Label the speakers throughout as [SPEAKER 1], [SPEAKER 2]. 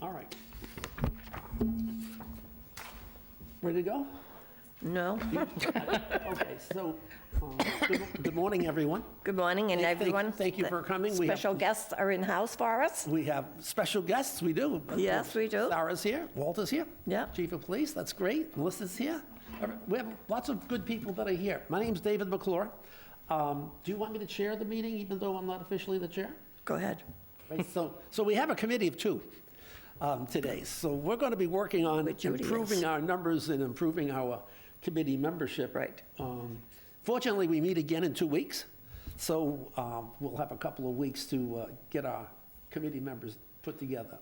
[SPEAKER 1] All right. Ready to go?
[SPEAKER 2] No.
[SPEAKER 1] Okay, so, good morning, everyone.
[SPEAKER 2] Good morning, and everyone.
[SPEAKER 1] Thank you for coming. We have-
[SPEAKER 2] Special guests are in house for us.
[SPEAKER 1] We have special guests, we do.
[SPEAKER 2] Yes, we do.
[SPEAKER 1] Sarah's here, Walter's here.
[SPEAKER 2] Yeah.
[SPEAKER 1] Chief of Police, that's great. Melissa's here. We have lots of good people that are here. My name's David McClure. Do you want me to chair the meeting, even though I'm not officially the chair?
[SPEAKER 2] Go ahead.
[SPEAKER 1] Right, so we have a committee of two today. So we're going to be working on
[SPEAKER 2] With Judy,
[SPEAKER 1] improving
[SPEAKER 2] yes.
[SPEAKER 1] our numbers and improving our committee membership.
[SPEAKER 2] Right.
[SPEAKER 1] Fortunately, we meet again in 2 weeks, so we'll have a couple of weeks to get our committee members put together.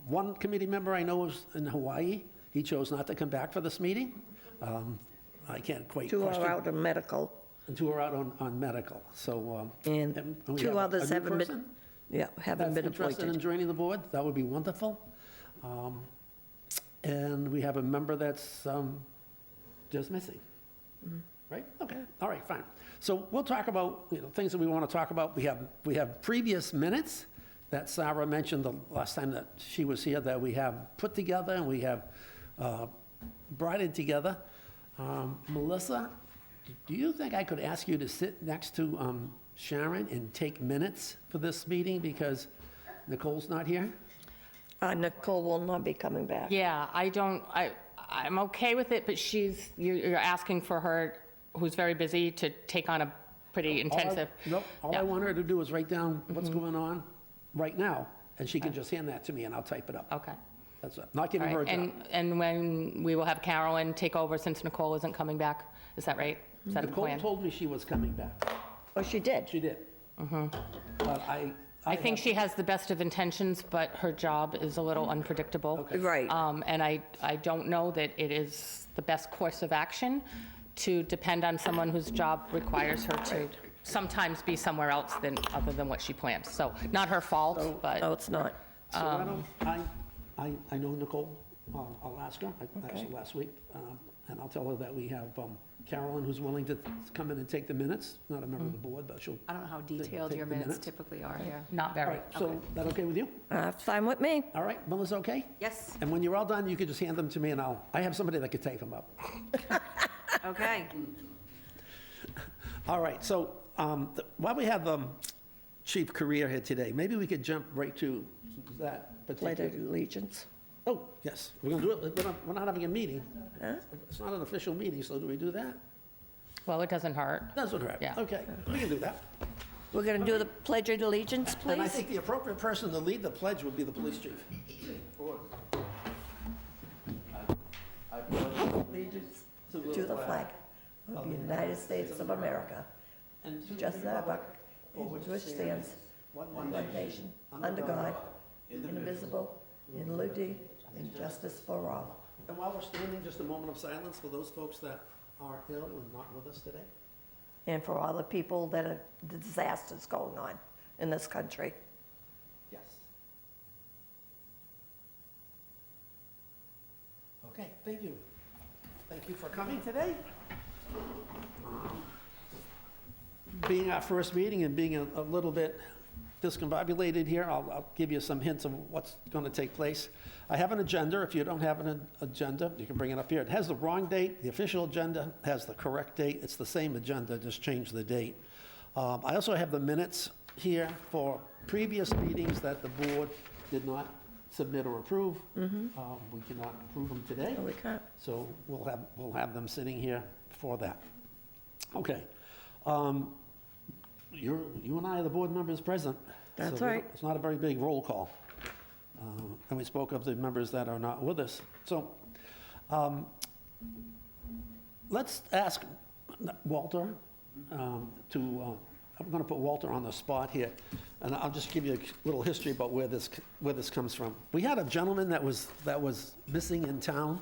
[SPEAKER 1] One committee member I know is in Hawaii. He chose not to come back for this meeting. I can't quite
[SPEAKER 2] Two
[SPEAKER 1] question.
[SPEAKER 2] are out of medical,
[SPEAKER 1] And two are out on medical, so.
[SPEAKER 2] and
[SPEAKER 1] we
[SPEAKER 2] two
[SPEAKER 1] have
[SPEAKER 2] others
[SPEAKER 1] a new
[SPEAKER 2] haven't
[SPEAKER 1] person
[SPEAKER 2] been, haven't been
[SPEAKER 1] that's interested in
[SPEAKER 2] appointed.
[SPEAKER 1] joining the board, that would be wonderful. And we have a member that's just missing.
[SPEAKER 2] Mm-hmm.
[SPEAKER 1] Right? Okay, all right, fine. So we'll talk about, things that we want to talk about. We have previous minutes that Sarah mentioned the last time that she was here that we have put together and we have brought it together. Melissa, do you think I could ask you to sit next to Sharon and take minutes for this meeting because Nicole's not here?
[SPEAKER 2] Nicole will not be coming back.
[SPEAKER 3] Yeah, I'm okay with it, but you're asking for her, who's very busy, to take on a pretty intensive.
[SPEAKER 1] Nope, all I
[SPEAKER 3] Yeah.
[SPEAKER 1] want her to do is write down what's going on right now, and she can just hand that to me and I'll type it up.
[SPEAKER 3] Okay.
[SPEAKER 1] That's it, not giving
[SPEAKER 3] All
[SPEAKER 1] her a
[SPEAKER 3] right.
[SPEAKER 1] job.
[SPEAKER 3] And when we will have Carolyn take over since Nicole isn't coming back, is that right? Is that the
[SPEAKER 1] Nicole
[SPEAKER 3] plan?
[SPEAKER 1] told me she was coming back.
[SPEAKER 2] Oh, she did?
[SPEAKER 1] She did. But
[SPEAKER 3] I think she has the best of intentions, but her job is a little unpredictable.
[SPEAKER 1] Okay.
[SPEAKER 2] Right.
[SPEAKER 3] And I don't know that it is the best course of action to depend on someone whose job requires her to sometimes be somewhere else other than what she plans. So not her fault, but.
[SPEAKER 2] No, it's not.
[SPEAKER 1] So why don't, I know Nicole, I'll ask her, I asked her last week, and I'll tell her that we have Carolyn who's willing to come in and take the minutes, not a member of the board, but she'll.
[SPEAKER 4] I don't know how detailed
[SPEAKER 1] take
[SPEAKER 4] your
[SPEAKER 1] the
[SPEAKER 4] minutes
[SPEAKER 1] minutes.
[SPEAKER 4] typically are here.
[SPEAKER 3] Not
[SPEAKER 1] All
[SPEAKER 3] very.
[SPEAKER 1] right, so that okay with you?
[SPEAKER 2] Fine with me.
[SPEAKER 1] All right, Melissa, okay?
[SPEAKER 4] Yes,
[SPEAKER 1] And when you're all done, you can just hand them to me and I have somebody that could type them up.
[SPEAKER 4] okay.
[SPEAKER 1] All right, so while we have Chief Career here today, maybe we could jump right to that
[SPEAKER 2] Pledge
[SPEAKER 1] particular.
[SPEAKER 2] of allegiance.
[SPEAKER 1] Oh, yes, we're going to do it, we're not having a meeting.
[SPEAKER 2] Huh?
[SPEAKER 1] It's not an official meeting, so do we do that?
[SPEAKER 3] Well, it doesn't hurt.
[SPEAKER 1] Doesn't hurt.
[SPEAKER 3] Yeah.
[SPEAKER 1] Okay, we can do that.
[SPEAKER 2] We're going to do the Pledge of Allegiance,
[SPEAKER 1] And I
[SPEAKER 2] please?
[SPEAKER 1] think the appropriate person to lead the pledge would be the police chief.
[SPEAKER 2] Allegiance to the flag of the United States of America,
[SPEAKER 1] And to
[SPEAKER 2] just that, for which stands one nation, under God, indivisible, in liberty and justice for all.
[SPEAKER 1] And while we're standing, just a moment of silence for those folks that are ill and not with us today.
[SPEAKER 2] And for all the people that are, the disasters going on in this country.
[SPEAKER 1] Yes. Okay, thank you. Thank you for coming today. Being our first meeting and being a little bit discombobulated here, I'll give you some hints of what's going to take place. I have an agenda. If you don't have an agenda, you can bring it up here. It has the wrong date. The official agenda has the correct date. It's the same agenda, just change the date. I also have the minutes here for previous meetings that the board did not submit or approve. We cannot approve them today.
[SPEAKER 2] No, we can't.
[SPEAKER 1] So we'll have them sitting here for that. Okay. You and I are the board members present.
[SPEAKER 2] That's
[SPEAKER 1] so
[SPEAKER 2] right.
[SPEAKER 1] It's not a very big roll call. And we spoke of the members that are not with us. So let's ask Walter I'm going to put Walter on the spot here, and I'll just give you a little history about where this comes from. We had a gentleman that was missing in town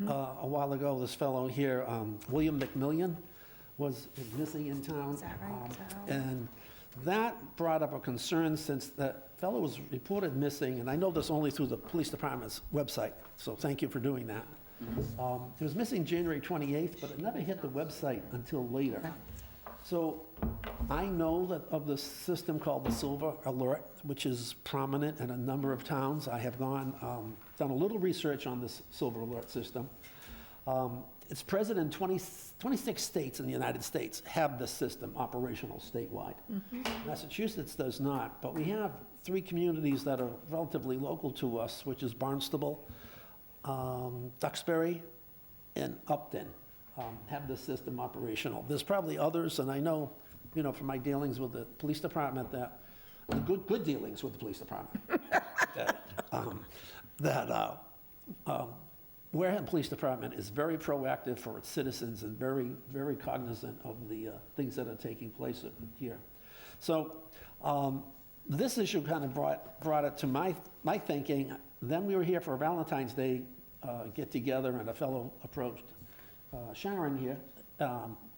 [SPEAKER 1] a while ago. This fellow here, William McMillian, was missing in town.
[SPEAKER 4] Is that right? Is that right?
[SPEAKER 1] And that brought up a concern since that fellow was reported missing, and I know this only through the police department's website, so thank you for doing that. He was missing January 28th, but it never hit the website until later. So I know that of the system called the Silver Alert, which is prominent in a number of towns. I have done a little research on this Silver Alert system. It's present in 26 states in the United States have this system operational statewide. Massachusetts does not, but we have 3 communities that are relatively local to us, which is Barnstable, Duxbury, and Upton have this system operational. There's probably others, and I know, from my dealings with the police department, that the good dealings with the police department, Wareham Police Department is very proactive for its citizens and very, very cognizant of the things that are taking place here. So this issue kind of brought it to my thinking. Then we were here for a Valentine's Day get-together, and a fellow approached Sharon here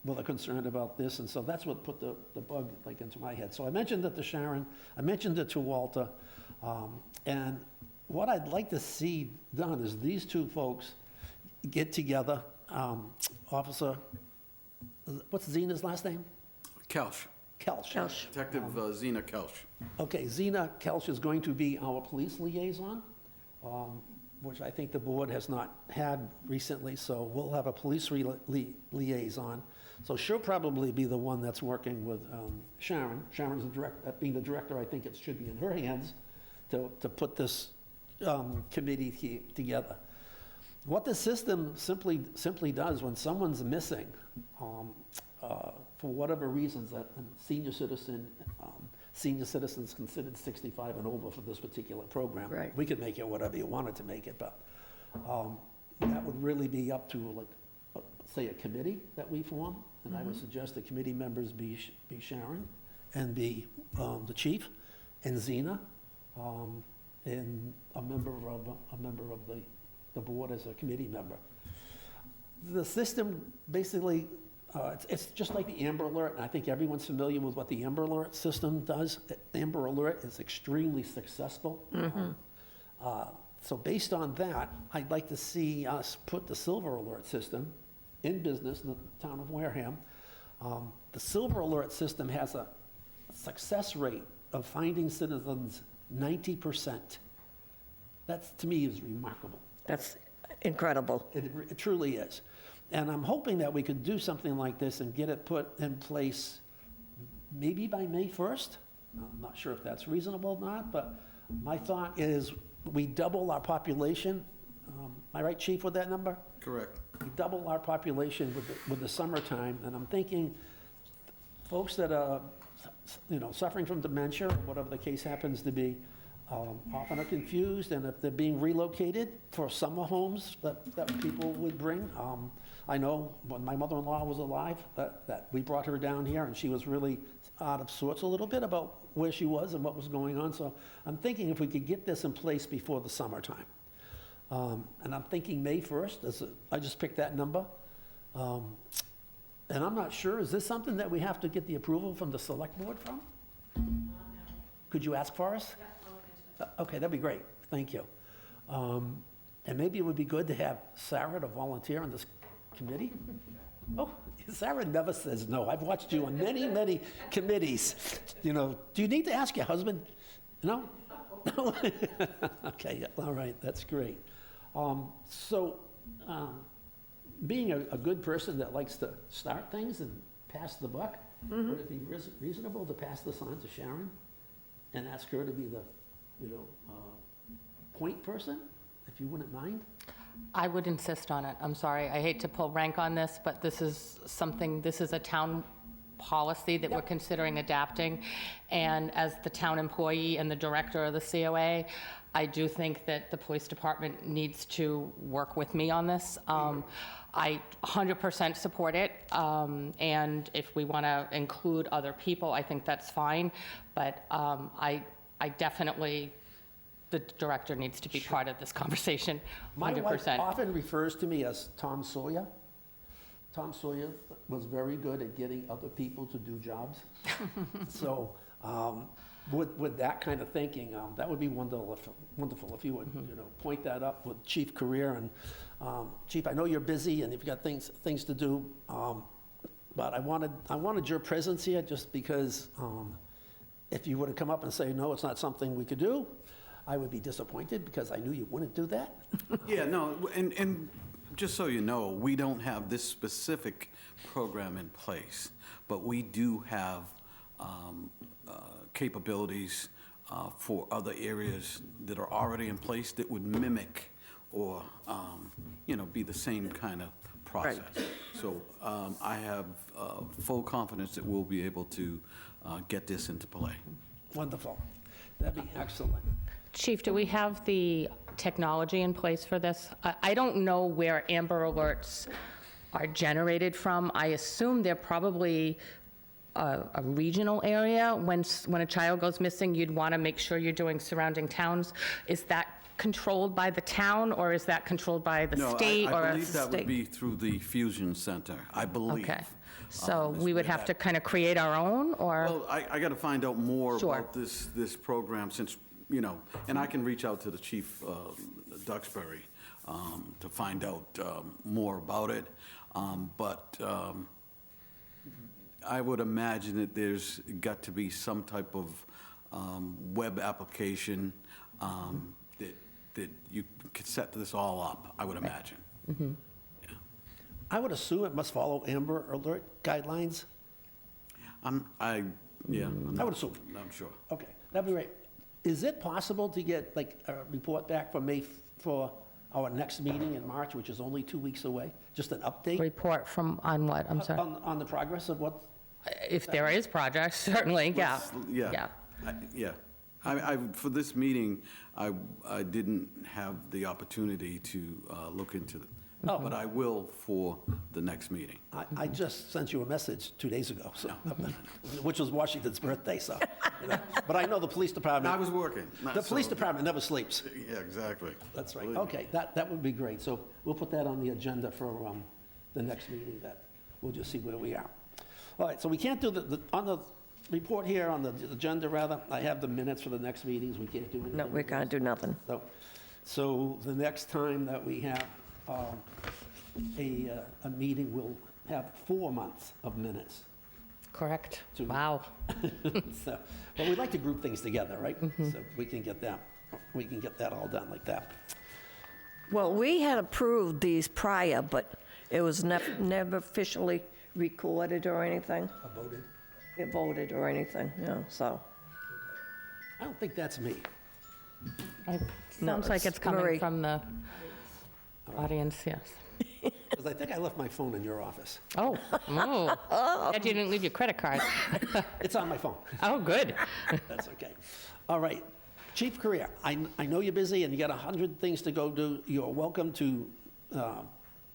[SPEAKER 1] with a concern about this, and so that's what put the bug into my head. So I mentioned it to Sharon, I mentioned it to Walter, and what I'd like to see done is these 2 folks get together. Officer, what's Zena's last name?
[SPEAKER 5] Kelch,
[SPEAKER 2] Kelch.
[SPEAKER 5] Detective Zena Kelch.
[SPEAKER 1] Okay, Zena Kelch is going to be our police liaison, which I think the board has not had recently, so we'll have a police liaison. So she'll probably be the one that's working with Sharon. Sharon's being the director, I think it should be in her hands to put this committee together. What the system simply does when someone's missing, for whatever reasons, that a senior citizen's considered 65 and over for this particular program.
[SPEAKER 2] Right.
[SPEAKER 1] We could make it whatever you wanted to make it, but that would really be up to, say, a committee that we form, and I would suggest the committee members be Sharon, and be the chief, and Zena, and a member of the board as a committee member. The system basically, it's just like the Amber Alert, and I think everyone's familiar with what the Amber Alert system does. Amber Alert is extremely successful. So based on that, I'd like to see us put the Silver Alert system in business in the town of Wareham. The Silver Alert system has a success rate of finding citizens 90%. That, to me, is remarkable.
[SPEAKER 2] That's incredible.
[SPEAKER 1] It truly is. And I'm hoping that we could do something like this and get it put in place maybe by May 1st. I'm not sure if that's reasonable or not, but my thought is we double our population. Am I right, Chief, with that number?
[SPEAKER 5] Correct.
[SPEAKER 1] We double our population with the summertime, and I'm thinking folks that are, suffering from dementia, or whatever the case happens to be, often are confused, and if they're being relocated for summer homes that people would bring. I know when my mother-in-law was alive, that we brought her down here, and she was really out of sorts a little bit about where she was and what was going on. So I'm thinking if we could get this in place before the summertime. And I'm thinking May 1st, I just picked that number. And I'm not sure, is this something that we have to get the approval from the select board from? Could you ask for us? Okay, that'd be great, thank you. And maybe it would be good to have Sarah to volunteer on this committee? Oh, Sarah never says no. I've watched you on many, many committees. Do you need to ask your husband? No? No? Okay, yeah, all right, that's great. Being a good person that likes to start things and pass the buck, would it be reasonable to pass this on to Sharon and ask her to be the, point person, if you wouldn't mind?
[SPEAKER 3] I would insist on it. I'm sorry, I hate to pull rank on this, but this is a town policy that we're considering adapting. And as the town employee and the director of the COA, I do think that the police department needs to work with me on this. I 100% support it, and if we want to include other people, I think that's fine, but I definitely, the director needs to be part of this conversation, 100%.
[SPEAKER 1] My wife often refers to me as Tom Sawyer. Tom Sawyer was very good at getting other people to do jobs. So with that kind of thinking, that would be wonderful if you would point that up with Chief Career. And Chief, I know you're busy and you've got things to do. But I wanted your presence here just because if you were to come up and say, no, it's not something we could do, I would be disappointed because I knew you wouldn't do that.
[SPEAKER 5] Yeah, no, and just so you know, we don't have this specific program in place, but we do have capabilities for other areas that are already in place that would mimic or, be the same kind of process. So I have full confidence that we'll be able to get this into play.
[SPEAKER 1] Wonderful. That'd be excellent.
[SPEAKER 3] Chief, do we have the technology in place for this? I don't know where Amber Alerts are generated from. I assume they're probably a regional area. When a child goes missing, you'd want to make sure you're doing surrounding towns. Is that controlled by the town, or is that controlled by the state?
[SPEAKER 5] No, I
[SPEAKER 3] or
[SPEAKER 5] believe that would
[SPEAKER 3] state?
[SPEAKER 5] be through the Fusion Center, I believe.
[SPEAKER 3] Okay. So we would have to kind of create our own, or?
[SPEAKER 5] Well, I got to find out more
[SPEAKER 3] Sure.
[SPEAKER 5] about this program since, and I can reach out to the chief, Duxbury, to find out more about it. But I would imagine that there's got to be some type of web application that you could set this all up, I would imagine. Yeah.
[SPEAKER 1] I would assume it must follow Amber Alert guidelines.
[SPEAKER 5] I
[SPEAKER 1] would assume.
[SPEAKER 5] I'm sure.
[SPEAKER 1] Okay, that'd be great. Is it possible to get like a report back for our next meeting in March, which is only 2 weeks away? Just an update
[SPEAKER 3] Report on what? I'm sorry.
[SPEAKER 1] on the progress of what?
[SPEAKER 3] If there is progress, certainly, yeah.
[SPEAKER 5] Yeah. Yeah. For this meeting, I didn't have the opportunity to look into it.
[SPEAKER 1] Oh.
[SPEAKER 5] But I will for the next meeting.
[SPEAKER 1] I just sent you a message 2 days ago, so, which was Washington's birthday, so. But I know the police department.
[SPEAKER 5] I was working.
[SPEAKER 1] The police department never sleeps.
[SPEAKER 5] Yeah, exactly.
[SPEAKER 1] That's right.
[SPEAKER 5] Believe me.
[SPEAKER 1] Okay, that would be great. So we'll put that on the agenda for the next meeting. That we'll just see where we are. All right, so we can't do on the report here, on the agenda rather, I have the minutes for the next meetings. We can't do anything.
[SPEAKER 2] No, we can't do nothing.
[SPEAKER 1] So the next time that we have a meeting, we'll have 4 months of minutes.
[SPEAKER 3] Correct.
[SPEAKER 1] To-
[SPEAKER 3] Wow.
[SPEAKER 1] So, but we'd like to group things together, right? So we can get that all done like that.
[SPEAKER 2] Well, we had approved these prior, but it was never officially recorded or anything.
[SPEAKER 1] Voted?
[SPEAKER 2] It voted or anything, so.
[SPEAKER 1] I don't think that's me.
[SPEAKER 3] Sounds like
[SPEAKER 2] it's
[SPEAKER 3] it's coming
[SPEAKER 2] Marie.
[SPEAKER 3] from the audience, yes.
[SPEAKER 1] Because I think I left my phone in your office.
[SPEAKER 3] Oh, glad you didn't leave your credit card.
[SPEAKER 1] It's on my phone.
[SPEAKER 3] Oh, good.
[SPEAKER 1] That's okay. All right. Chief Correa, I know you're busy and you got 100 things to go do. You're welcome to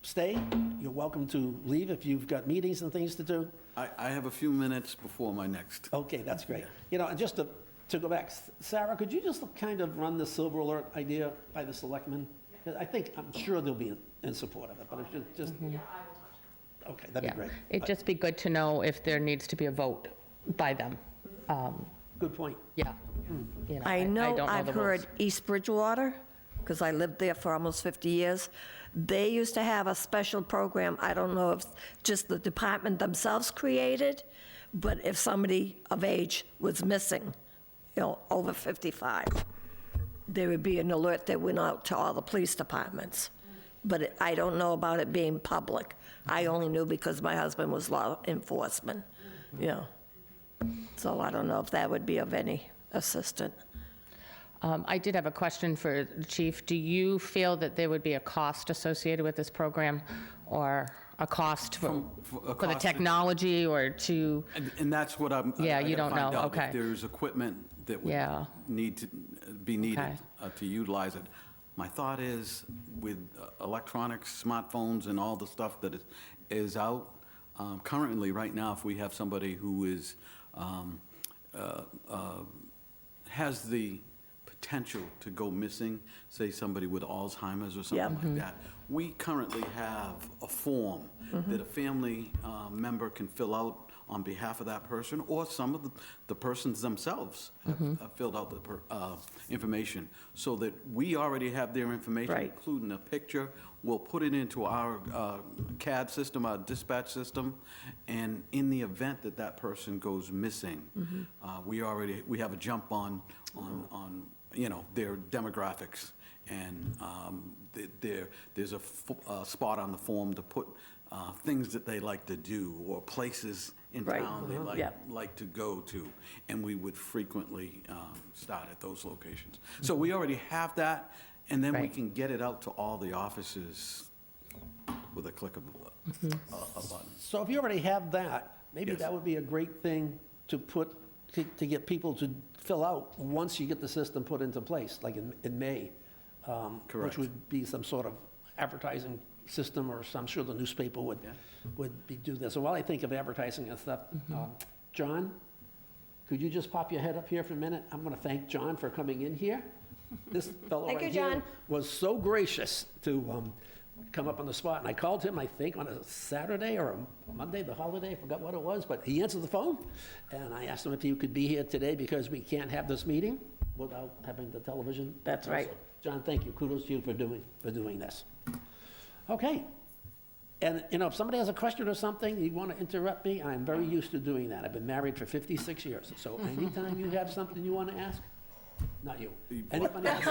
[SPEAKER 1] stay. You're welcome to leave if you've got meetings and things to do.
[SPEAKER 5] I have a few minutes before my next.
[SPEAKER 1] Okay, that's great. And just to go back, Sarah, could you just kind of run the Silver Alert idea by the selectmen? 'Cause I'm sure they'll be in support of it, but it's just. Okay, that'd
[SPEAKER 3] Yeah.
[SPEAKER 1] be great.
[SPEAKER 3] It'd just be good to know if there needs to be a vote by them.
[SPEAKER 1] Good point.
[SPEAKER 3] Yeah.
[SPEAKER 2] I
[SPEAKER 3] don't
[SPEAKER 2] know
[SPEAKER 3] the
[SPEAKER 2] I've
[SPEAKER 3] rules.
[SPEAKER 2] heard East Bridgewater, because I lived there for almost 50 years. They used to have a special program, I don't know if just the department themselves created, but if somebody of age was missing, over 55, there would be an alert that went out to all the police departments. But I don't know about it being public. I only knew because my husband was law enforcement, So I don't know if that would be of any assistance.
[SPEAKER 3] I did have a question for the chief. Do you feel that there would be a cost associated with this program, or a cost for the
[SPEAKER 5] cost-
[SPEAKER 3] technology, or to?
[SPEAKER 5] And that's what I'm.
[SPEAKER 3] Yeah,
[SPEAKER 5] I
[SPEAKER 3] you
[SPEAKER 5] gotta
[SPEAKER 3] don't
[SPEAKER 5] find
[SPEAKER 3] know.
[SPEAKER 5] out
[SPEAKER 3] Okay.
[SPEAKER 5] If there's equipment that would
[SPEAKER 3] Yeah.
[SPEAKER 5] need to be needed
[SPEAKER 3] Okay.
[SPEAKER 5] to utilize it. My thought is with electronics, smartphones, and all the stuff that is out, currently, right now, if we have somebody who is, has the potential to go missing, say somebody with Alzheimer's or something like that, we currently have a form that a family member can fill out on behalf of that person, or some of the persons themselves have filled out the information, so that we already have their information,
[SPEAKER 2] Right.
[SPEAKER 5] including a picture. We'll put it into our CAD system, our dispatch system, and in the event that that person goes missing, we have a jump on their demographics, and there's a spot on the form to put things that they like to do, or places in
[SPEAKER 2] Right.
[SPEAKER 5] town they
[SPEAKER 2] Yeah.
[SPEAKER 5] like to go to, and we would frequently start at those locations. So we already have that, and then we
[SPEAKER 3] Right.
[SPEAKER 5] can get it out to all the offices with a click of a button.
[SPEAKER 1] So if you already have that, maybe
[SPEAKER 5] Yes.
[SPEAKER 1] that would be a great thing to put, to get people to fill out once you get the system put into place, like in May.
[SPEAKER 5] Correct.
[SPEAKER 1] Which would be some sort of advertising system, or I'm sure the newspaper would do this. So while I think of advertising and stuff, John, could you just pop your head up here for a minute? I'm going to thank John for coming in here. This fellow
[SPEAKER 2] Thank
[SPEAKER 1] right
[SPEAKER 2] you,
[SPEAKER 1] here
[SPEAKER 2] John.
[SPEAKER 1] was so gracious to come up on the spot. And I called him, I think, on a Saturday or a Monday, the holiday, I forgot what it was, but he answered the phone. And I asked him if he could be here today, because we can't have this meeting without having the television.
[SPEAKER 2] That's right.
[SPEAKER 1] Also, John, thank you. Kudos to you for doing this. Okay. And, if somebody has a question or something, you want to interrupt me, I'm very used to doing that. I've been married for 56 years. So anytime you have something you want to ask, not you. Anybody else?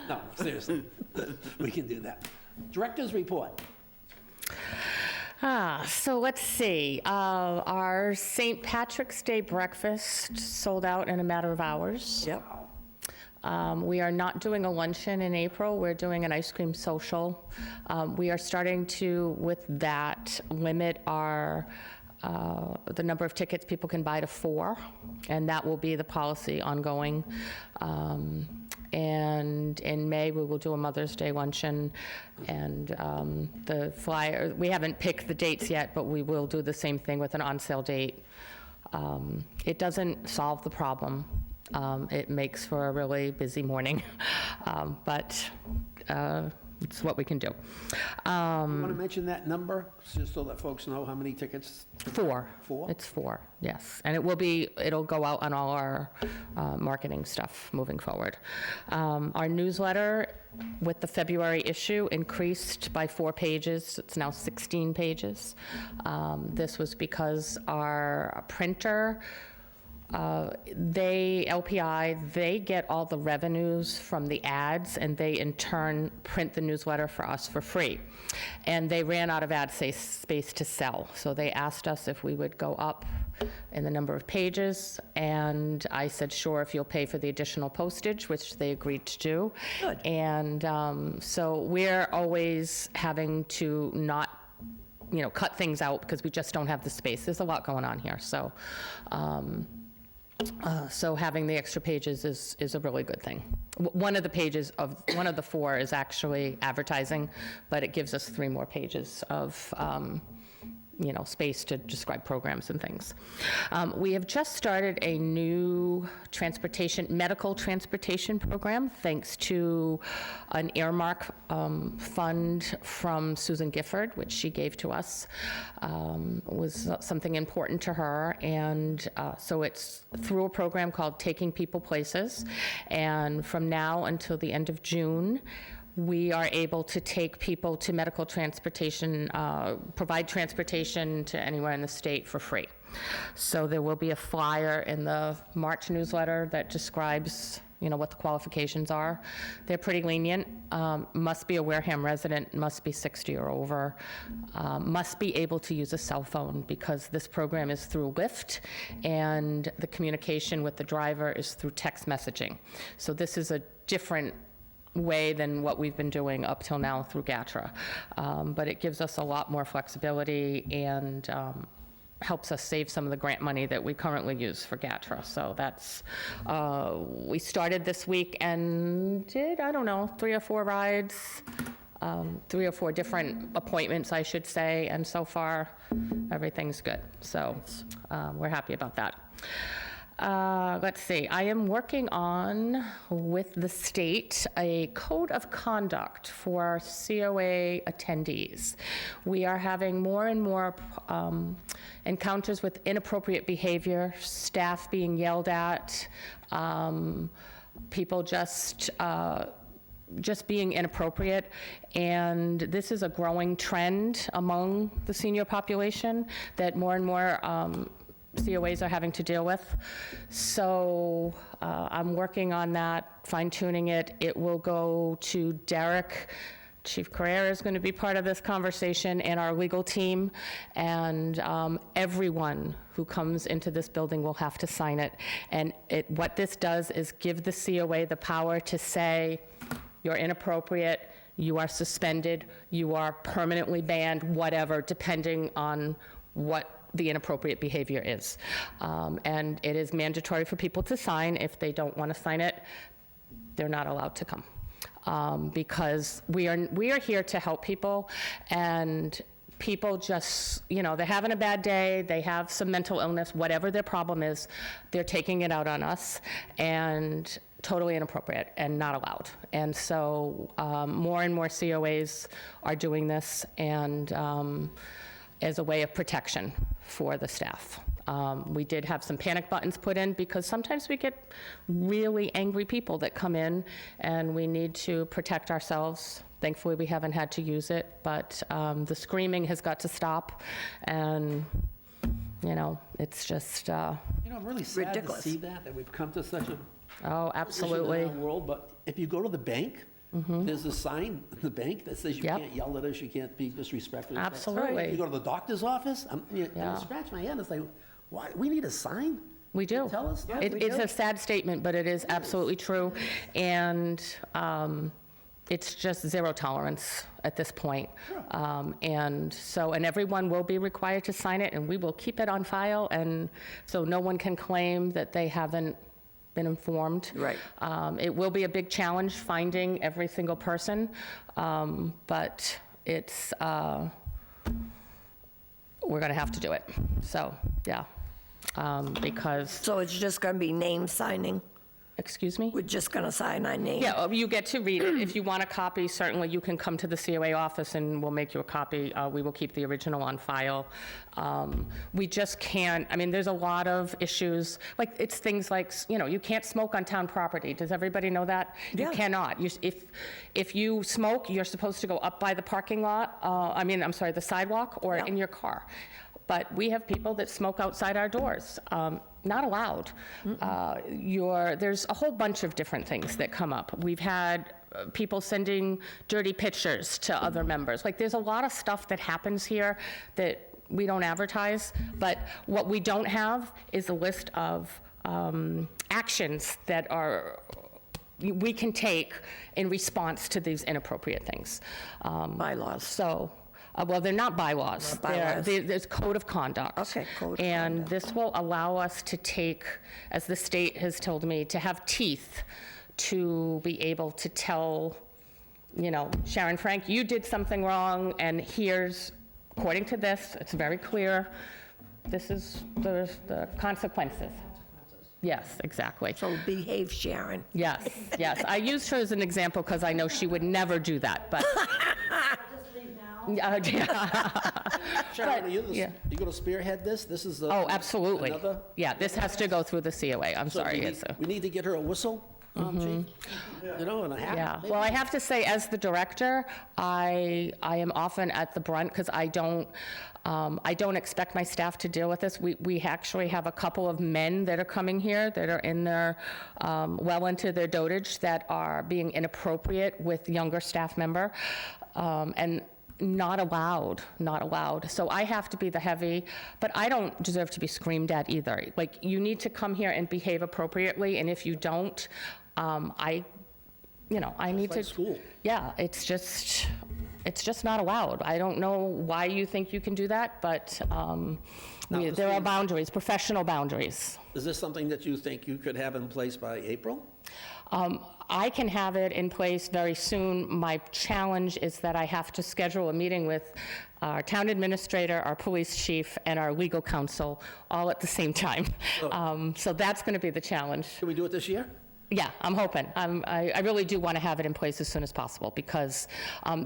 [SPEAKER 1] No, seriously. We can do that. Director's report.
[SPEAKER 3] So let's see. Our St. Patrick's Day breakfast sold out in a matter of hours.
[SPEAKER 2] Yep.
[SPEAKER 3] We are not doing a luncheon in April. We're doing an ice cream social. We are starting to, with that, limit the number of tickets people can buy to 4, and that will be the policy ongoing. And in May, we will do a Mother's Day luncheon, and the flyer, we haven't picked the dates yet, but we will do the same thing with an on-sale date. It doesn't solve the problem. It makes for a really busy morning, but it's what we can do.
[SPEAKER 1] You want to mention that number, just so that folks know how many tickets?
[SPEAKER 3] 4.
[SPEAKER 1] 4?
[SPEAKER 3] It's 4, yes. And it'll go out on all our marketing stuff moving forward. Our newsletter with the February issue increased by 4 pages. It's now 16 pages. This was because our printer, LPI, they get all the revenues from the ads, and they in turn print the newsletter for us for free. And they ran out of ad space to sell, so they asked us if we would go up in the number of pages, and I said, sure, if you'll pay for the additional postage, which they agreed to do.
[SPEAKER 2] Good.
[SPEAKER 3] And so we're always having to not cut things out because we just don't have the space. There's a lot going on here, so so having the extra pages is a really good thing. One of the 4 is actually advertising, but it gives us 3 more pages of space to describe programs and things. We have just started a new medical transportation program, thanks to an earmark fund from Susan Gifford, which she gave to us. Was something important to her, and so it's through a program called Taking People Places, and from now until the end of June, we are able to take people to medical transportation, provide transportation to anywhere in the state for free. So there will be a flyer in the March newsletter that describes, what the qualifications are. They're pretty lenient. Must be a Wareham resident, must be 60 or over, must be able to use a cell phone, because this program is through Lyft, and the communication with the driver is through text messaging. So this is a different way than what we've been doing up till now through GATRA. But it gives us a lot more flexibility, and helps us save some of the grant money that we currently use for GATRA. So that's, we started this week and did, 3 or 4 rides, 3 or 4 different appointments, I should say, and so far, everything's good. So we're happy about that. let's see, I am working on, with the state, a code of conduct for COA attendees. We are having more and more encounters with inappropriate behavior, staff being yelled at, people just being inappropriate, and this is a growing trend among the senior population that more and more COAs are having to deal with. So I'm working on that, fine-tuning it. It will go to Derek. Chief Carrera is going to be part of this conversation, and our legal team, and everyone who comes into this building will have to sign it. And what this does is give the COA the power to say, you're inappropriate, you are suspended, you are permanently banned, whatever, depending on what the inappropriate behavior is. And it is mandatory for people to sign. If they don't want to sign it, they're not allowed to come. Because we are here to help people, and people just, they're having a bad day, they have some mental illness, whatever their problem is, they're taking it out on us, and totally inappropriate and not allowed. And so more and more COAs are doing this, and as a way of protection for the staff. We did have some panic buttons put in because sometimes we get really angry people that come in and we need to protect ourselves. Thankfully, we haven't had to use it, but the screaming has got to stop, and it's just,
[SPEAKER 1] I'm really sad
[SPEAKER 2] Ridiculous.
[SPEAKER 1] to see that we've come to such a
[SPEAKER 3] oh,
[SPEAKER 1] position
[SPEAKER 3] absolutely.
[SPEAKER 1] in our world, but if you go to the bank, there's a sign in the bank that says you
[SPEAKER 3] Yep.
[SPEAKER 1] can't yell at us, you can't be disrespectful.
[SPEAKER 3] Absolutely.
[SPEAKER 1] You go to the doctor's office, I
[SPEAKER 3] Yeah.
[SPEAKER 1] scratch my head, it's like, why, we need a sign?
[SPEAKER 3] We do.
[SPEAKER 1] Tell us.
[SPEAKER 3] It's a sad statement, but it is absolutely true. And it's just zero tolerance at this point. And everyone will be required to sign it, and we will keep it on file, and so no one can claim that they haven't been informed.
[SPEAKER 2] Right.
[SPEAKER 3] It will be a big challenge finding every single person, but it's, we're going to have to do it. So, yeah, because,
[SPEAKER 2] So it's just going to be name signing?
[SPEAKER 3] excuse me?
[SPEAKER 2] We're just going to sign our name?
[SPEAKER 3] Yeah, you get to read it. If you want a copy, certainly you can come to the COA office and we'll make you a copy. We will keep the original on file. We just can't, there's a lot of issues, like, it's things like, you can't smoke on town property. Does everybody know that? You
[SPEAKER 2] Yeah.
[SPEAKER 3] cannot. If you smoke, you're supposed to go up by the parking lot, the sidewalk, or
[SPEAKER 2] Yeah.
[SPEAKER 3] in your car. But we have people that smoke outside our doors. Not allowed. There's a whole bunch of different things that come up. We've had people sending dirty pictures to other members. Like, there's a lot of stuff that happens here that we don't advertise, but what we don't have is a list of actions that we can take in response to these inappropriate things.
[SPEAKER 2] Bylaws.
[SPEAKER 3] So, well, they're not bylaws.
[SPEAKER 2] Not bylaws.
[SPEAKER 3] There's code of conduct.
[SPEAKER 2] Okay, code of
[SPEAKER 3] And
[SPEAKER 2] conduct.
[SPEAKER 3] this will allow us to take, as the state has told me, to have teeth to be able to tell, Sharon Frank, you did something wrong, and here's, according to this, it's very clear, this is the consequences. Yes, exactly.
[SPEAKER 2] So behave, Sharon.
[SPEAKER 3] Yes, yes. I used her as an example because I know she would never do that, but. Yeah.
[SPEAKER 1] Sharon, you
[SPEAKER 3] yeah.
[SPEAKER 1] going to spearhead this? This is
[SPEAKER 3] Oh, absolutely.
[SPEAKER 1] another-
[SPEAKER 3] Yeah, this has to go through the COA. I'm
[SPEAKER 1] So
[SPEAKER 3] sorry.
[SPEAKER 1] we need to get her a whistle, Chief? And a hat?
[SPEAKER 3] Yeah,
[SPEAKER 1] maybe?
[SPEAKER 3] well, I have to say, as the director, I am often at the brunt because I don't expect my staff to deal with this. We actually have a couple of men that are coming here that are in their, well into their dotage, that are being inappropriate with younger staff member, and not allowed. So I have to be the heavy, but I don't deserve to be screamed at either. Like, you need to come here and behave appropriately, and if you don't, I need
[SPEAKER 1] like
[SPEAKER 3] to.
[SPEAKER 1] school.
[SPEAKER 3] Yeah, it's just, it's just not allowed. I don't know why you think you can do that, but
[SPEAKER 1] this
[SPEAKER 3] there are
[SPEAKER 1] means-
[SPEAKER 3] boundaries, professional boundaries.
[SPEAKER 1] Is this something that you think you could have in place by April?
[SPEAKER 3] I can have it in place very soon. My challenge is that I have to schedule a meeting with our town administrator, our police chief, and our legal counsel all at the same time. So that's going to be the challenge.
[SPEAKER 1] Can we do it this year?
[SPEAKER 3] Yeah, I'm hoping. I really do want to have it in place as soon as possible because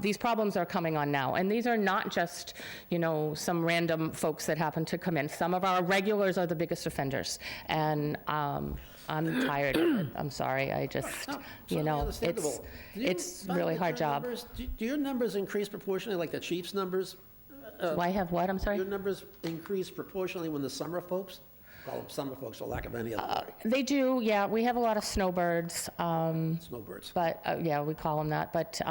[SPEAKER 3] these problems are coming on now. And these are not just, some random folks that happen to come in. Some of our regulars are the biggest offenders. And I'm tired of it. I'm sorry. I just,
[SPEAKER 1] Certainly understandable.
[SPEAKER 3] it's
[SPEAKER 1] By the
[SPEAKER 3] really
[SPEAKER 1] way,
[SPEAKER 3] hard
[SPEAKER 1] your
[SPEAKER 3] job.
[SPEAKER 1] numbers- Do your numbers increase proportionally, like the chief's numbers?
[SPEAKER 3] Do I have what? I'm sorry?
[SPEAKER 1] Your numbers increase proportionally when the summer folks, call them summer folks for lack of any other word,
[SPEAKER 3] They do, yeah. We have a lot of snowbirds.
[SPEAKER 1] snowbirds.
[SPEAKER 3] But, yeah, we call them that, but,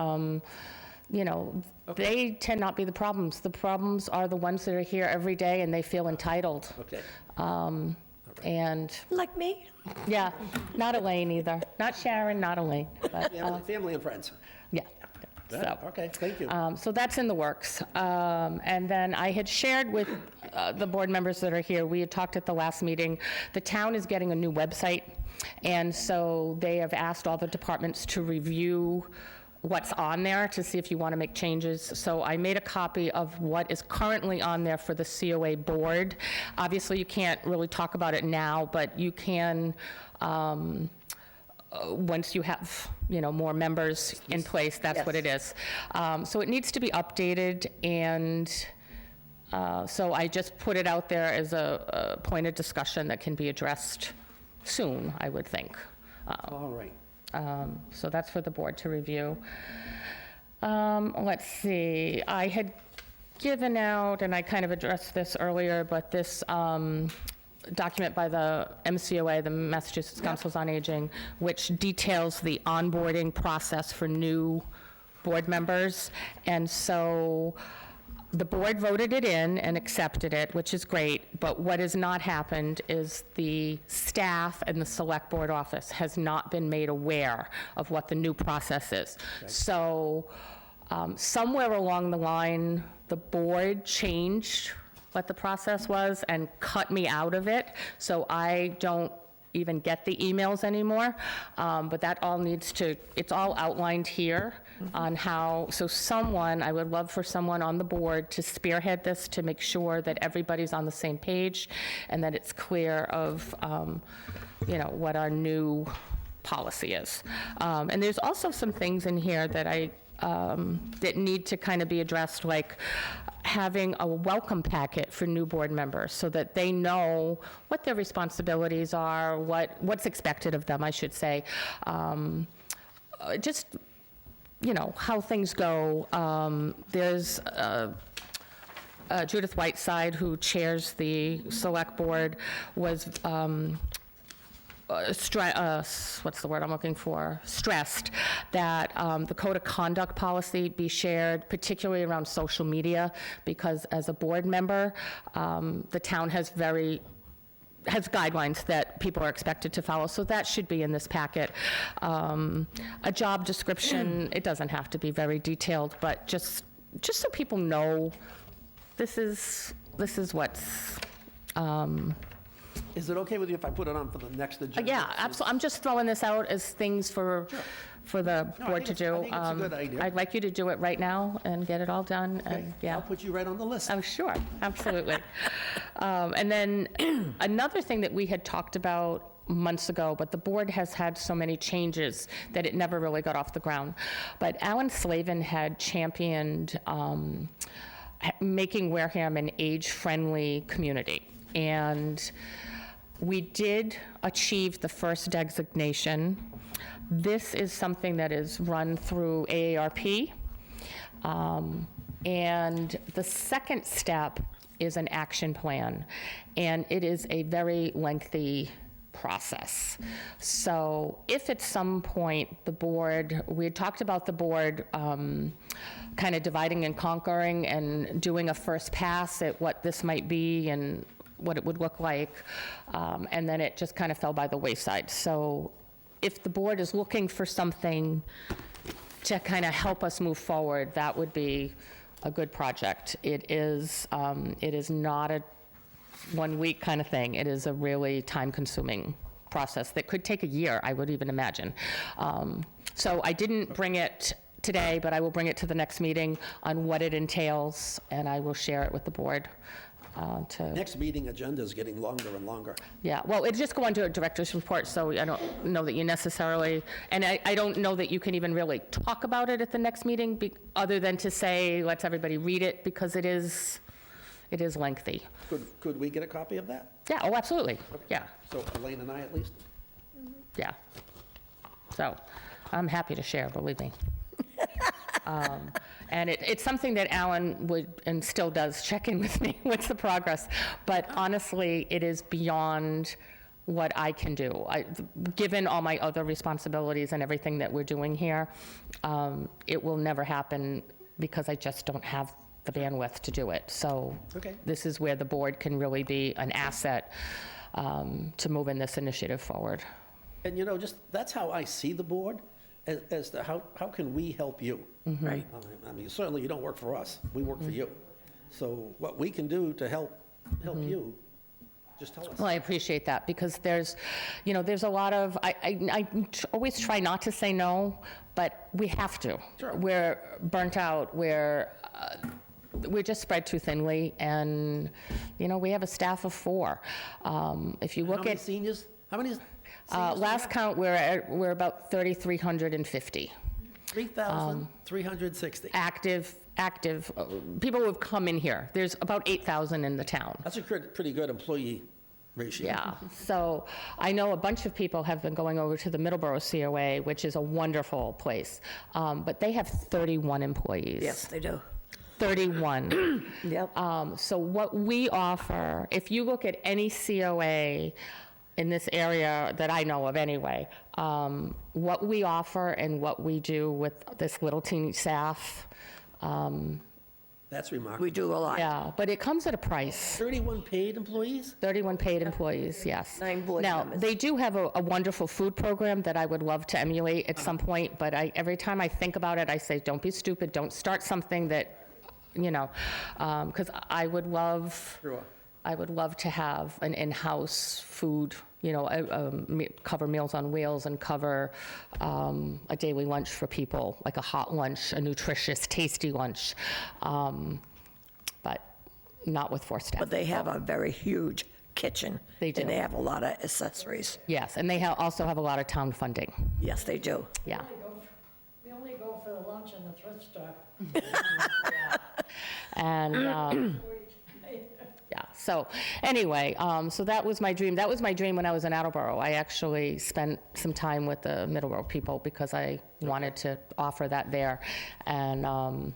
[SPEAKER 3] they tend not be the problems. The problems are the ones that are here every day and they feel entitled.
[SPEAKER 1] Okay.
[SPEAKER 3] And,
[SPEAKER 2] Like me?
[SPEAKER 3] yeah, not Elaine either. Not Sharon, not Elaine, but,
[SPEAKER 1] Family and friends.
[SPEAKER 3] yeah. So,
[SPEAKER 1] Okay, thank you.
[SPEAKER 3] so that's in the works. And then I had shared with the board members that are here, we had talked at the last meeting, the town is getting a new website, and so they have asked all the departments to review what's on there to see if you want to make changes. So I made a copy of what is currently on there for the COA board. Obviously, you can't really talk about it now, but you can, once you have, more members in place, that's what it is. So it needs to be updated, and so I just put it out there as a point of discussion that can be addressed soon, I would think.
[SPEAKER 1] All right.
[SPEAKER 3] So that's for the board to review. Let's see, I had given out, and I kind of addressed this earlier, but this document by the MCOA, the Massachusetts Councils on Aging, which details the onboarding process for new board members. And so the board voted it in and accepted it, which is great, but what has not happened is the staff and the select board office has not been made aware of what the new process is. So somewhere along the line, the board changed what the process was and cut me out of it, so I don't even get the emails anymore, but that all needs to, it's all outlined here on how, so I would love for someone on the board to spearhead this to make sure that everybody's on the same page and that it's clear of, what our new policy is. And there's also some things in here that that need to kind of be addressed, like having a welcome packet for new board members so that they know what their responsibilities are, what's expected of them, I should say. Just, how things go. There's Judith Whiteside, who chairs the select board, was what's the word I'm looking for? Stressed that the code of conduct policy be shared, particularly around social media, because as a board member, the town has guidelines that people are expected to follow, so that should be in this packet. A job description, it doesn't have to be very detailed, but just so people know, this is what's.
[SPEAKER 1] Is it okay with you if I put it on for the next agenda?
[SPEAKER 3] Yeah, absolutely. I'm just throwing this out as things for the
[SPEAKER 1] No, I
[SPEAKER 3] board
[SPEAKER 1] think
[SPEAKER 3] to
[SPEAKER 1] it's-
[SPEAKER 3] do.
[SPEAKER 1] I think it's a good idea.
[SPEAKER 3] I'd like you to do it right now and get it all done,
[SPEAKER 1] Okay,
[SPEAKER 3] and, yeah.
[SPEAKER 1] I'll put you right on the list.
[SPEAKER 3] Oh, sure, absolutely. And then another thing that we had talked about months ago, but the board has had so many changes that it never really got off the ground. But Alan Slavin had championed making Wareham an age-friendly community. And we did achieve the first designation. This is something that is run through AARP. And the second step is an action plan, and it is a very lengthy process. So if at some point the board, we had talked about the board kind of dividing and conquering and doing a first pass at what this might be and what it would look like, and then it just kind of fell by the wayside. So if the board is looking for something to kind of help us move forward, that would be a good project. It is not a one-week kind of thing. It is a really time-consuming process that could take a year, I would even imagine. So I didn't bring it today, but I will bring it to the next meeting on what it entails, and I will share it with the board.
[SPEAKER 1] Next meeting agenda is getting longer and longer.
[SPEAKER 3] Yeah, well, it just go on to a director's report, so I don't know that you necessarily, and I don't know that you can even really talk about it at the next meeting, other than to say, let's everybody read it, because it is lengthy.
[SPEAKER 1] Could we get a copy of that?
[SPEAKER 3] Yeah, oh, absolutely, yeah,
[SPEAKER 1] So Elaine and I at least?
[SPEAKER 3] yeah. So, I'm happy to share, believe me. And it's something that Alan would, and still does, check in with me, what's the progress. But honestly, it is beyond what I can do. Given all my other responsibilities and everything that we're doing here, it will never happen because I just don't have the bandwidth to do it. So
[SPEAKER 1] Okay.
[SPEAKER 3] this is where the board can really be an asset to moving this initiative forward.
[SPEAKER 1] And just, that's how I see the board, as to how can we help you?
[SPEAKER 2] Right.
[SPEAKER 1] I mean, certainly you don't work for us, we work for you. So what we can do to help you, just tell us.
[SPEAKER 3] Well, I appreciate that, because there's a lot of, I always try not to say no, but we have to.
[SPEAKER 1] Sure.
[SPEAKER 3] We're burnt out, we're just spread too thinly, and, we have a staff of 4. If you
[SPEAKER 1] How
[SPEAKER 3] look
[SPEAKER 1] many
[SPEAKER 3] at,
[SPEAKER 1] seniors? How many?
[SPEAKER 3] last count, we're about 3,350
[SPEAKER 1] 3,360.
[SPEAKER 3] active, people who have come in here. There's about 8,000 in the town.
[SPEAKER 1] That's a pretty good employee ratio.
[SPEAKER 3] Yeah, so I know a bunch of people have been going over to the Middleborough COA, which is a wonderful place, but they have 31 employees.
[SPEAKER 2] Yes, they do.
[SPEAKER 3] 31.
[SPEAKER 2] Yep.
[SPEAKER 3] So what we offer, if you look at any COA in this area that I know of anyway, what we offer and what we do with this little teeny staff,
[SPEAKER 1] That's remarkable.
[SPEAKER 2] We do a lot.
[SPEAKER 3] yeah, but it comes at a price.
[SPEAKER 1] 31 paid employees?
[SPEAKER 3] 31 paid employees, yes.
[SPEAKER 2] 9 board
[SPEAKER 3] Now,
[SPEAKER 2] members.
[SPEAKER 3] they do have a wonderful food program that I would love to emulate at some point, but every time I think about it, I say, don't be stupid, don't start something that, because I would love to have an in-house food, cover Meals on Wheels and cover a daily lunch for people, like a hot lunch, a nutritious, tasty lunch, but not with 4 staff.
[SPEAKER 2] But they have a very huge kitchen.
[SPEAKER 3] They do.
[SPEAKER 2] And they have a lot of accessories.
[SPEAKER 3] Yes, and they also have a lot of town funding,
[SPEAKER 2] Yes, they do.
[SPEAKER 3] yeah.
[SPEAKER 6] We only go for the lunch in the thrift store.
[SPEAKER 3] And, yeah, so anyway, so that was my dream. That was my dream when I was in Attleboro. I actually spent some time with the Middleborough people because I wanted to offer that there. And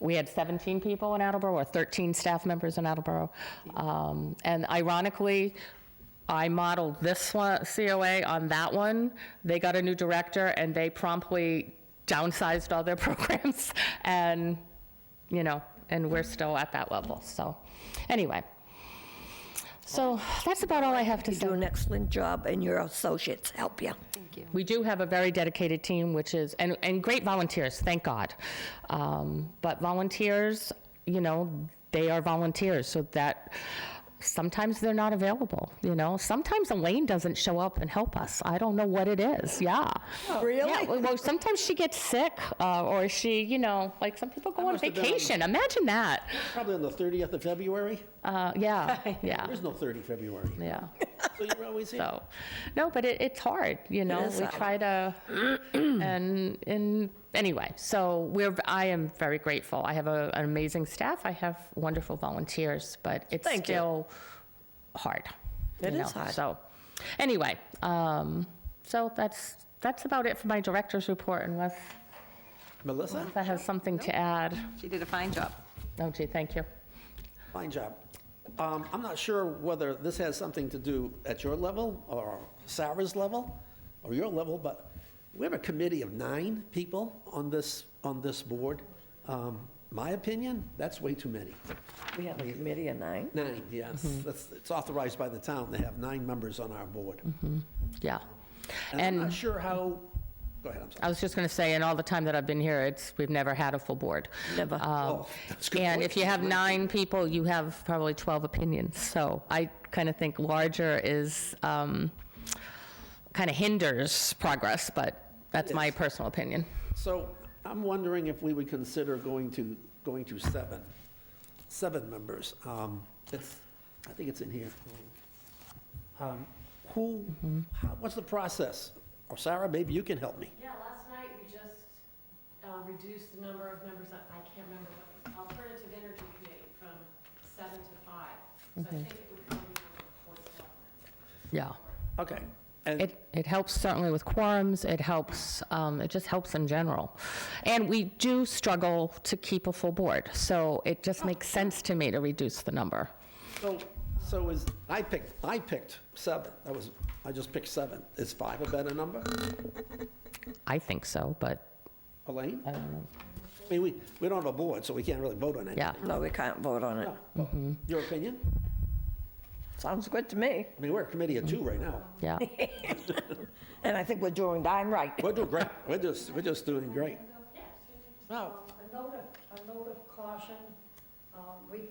[SPEAKER 3] we had 17 people in Attleboro, or 13 staff members in Attleboro. And ironically, I modeled this one, COA, on that one. They got a new director, and they promptly downsized all their programs, and, and we're still at that level, so, anyway. So that's about all I have to
[SPEAKER 2] You do
[SPEAKER 3] say.
[SPEAKER 2] an excellent job, and your associates help you.
[SPEAKER 4] Thank you.
[SPEAKER 3] We do have a very dedicated team, which is, and great volunteers, thank God. But volunteers, they are volunteers, so that sometimes they're not available, Sometimes Elaine doesn't show up and help us. I don't know what it is, yeah.
[SPEAKER 2] Really?
[SPEAKER 3] Yeah, well, sometimes she gets sick, or she, like some people go on
[SPEAKER 1] must have been on-
[SPEAKER 3] vacation. Imagine that.
[SPEAKER 1] Probably on the 30th of February?
[SPEAKER 3] Yeah, yeah,
[SPEAKER 1] There's no 30 February.
[SPEAKER 3] yeah.
[SPEAKER 1] So you're always here.
[SPEAKER 3] So, no, but it's hard,
[SPEAKER 2] is
[SPEAKER 3] We
[SPEAKER 2] hard.
[SPEAKER 3] try to, and anyway, so I am very grateful. I have an amazing staff. I have wonderful volunteers, but it's
[SPEAKER 2] Thank you.
[SPEAKER 3] still hard.
[SPEAKER 2] It is hard.
[SPEAKER 3] So, anyway, so that's about it for my director's report, unless
[SPEAKER 1] Melissa,
[SPEAKER 3] that has something to add.
[SPEAKER 4] She did a fine job.
[SPEAKER 3] Oh, gee, thank you.
[SPEAKER 1] fine job. I'm not sure whether this has something to do at your level, or Sarah's level, or your level, but we have a committee of 9 people on this board. My opinion, that's way too many.
[SPEAKER 2] We have a committee of 9.
[SPEAKER 1] 9, yes. It's authorized by the town to have 9 members on our board.
[SPEAKER 3] Yeah.
[SPEAKER 1] And I'm not sure how Go ahead, I'm sorry.
[SPEAKER 3] I was just going to say, in all the time that I've been here, we've never had a full board.
[SPEAKER 2] Never.
[SPEAKER 1] Oh, that's a good
[SPEAKER 3] And
[SPEAKER 1] point.
[SPEAKER 3] if you have 9 people, you have probably 12 opinions. So I kind of think larger is, kind of hinders progress, but that's my personal opinion.
[SPEAKER 1] So I'm wondering if we would consider going to 7 members. I think it's in here. What's the process? Or Sarah, maybe you can help me.
[SPEAKER 7] Yeah, last night we just reduced the number of members, I can't remember what, Alternative Energy Committee from 7 to 5. So I think it would come before the Board of Selectmen.
[SPEAKER 3] Yeah.
[SPEAKER 1] Okay. And
[SPEAKER 3] It helps certainly with quorums, it helps, it just helps in general. And we do struggle to keep a full board, so it just makes sense to me to reduce the number.
[SPEAKER 1] so I picked 7. I just picked 7. Is 5 a better number?
[SPEAKER 3] I think so, but
[SPEAKER 1] Elaine?
[SPEAKER 3] I don't know.
[SPEAKER 1] I mean, we don't have a board, so we can't really vote on anything.
[SPEAKER 3] Yeah.
[SPEAKER 2] No, we can't vote on it.
[SPEAKER 1] No. Your opinion?
[SPEAKER 2] Sounds good to me.
[SPEAKER 1] I mean, we're a committee of 2 right now.
[SPEAKER 3] Yeah.
[SPEAKER 2] And I think we're doing darn right.
[SPEAKER 1] We're doing great. We're just doing great. No.
[SPEAKER 6] A note of caution, we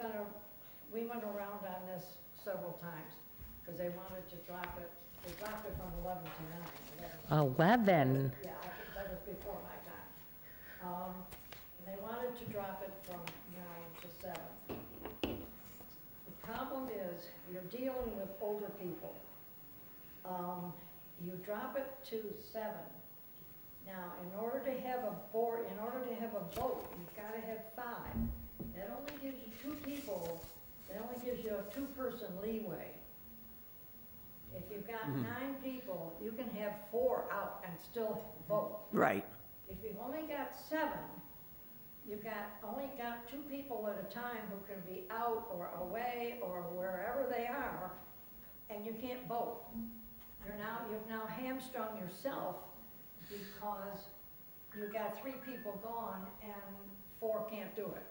[SPEAKER 6] went around on this several times, because they wanted to drop it, they dropped it from 11 to 9.
[SPEAKER 3] 11.
[SPEAKER 6] Yeah, I think that was before my time. And they wanted to drop it from 9 to 7. The problem is, you're dealing with older people. You drop it to 7. Now, in order to have a board, in order to have a vote, you've got to have 5. That only gives you 2 people, that only gives you a 2-person leeway. If you've got 9 people, you can have 4 out and still vote.
[SPEAKER 2] Right.
[SPEAKER 6] If you've only got 7, you've only got 2 people at a time who can be out or away or wherever they are, and you can't vote. You've now hamstrung yourself because you've got 3 people gone and 4 can't do it.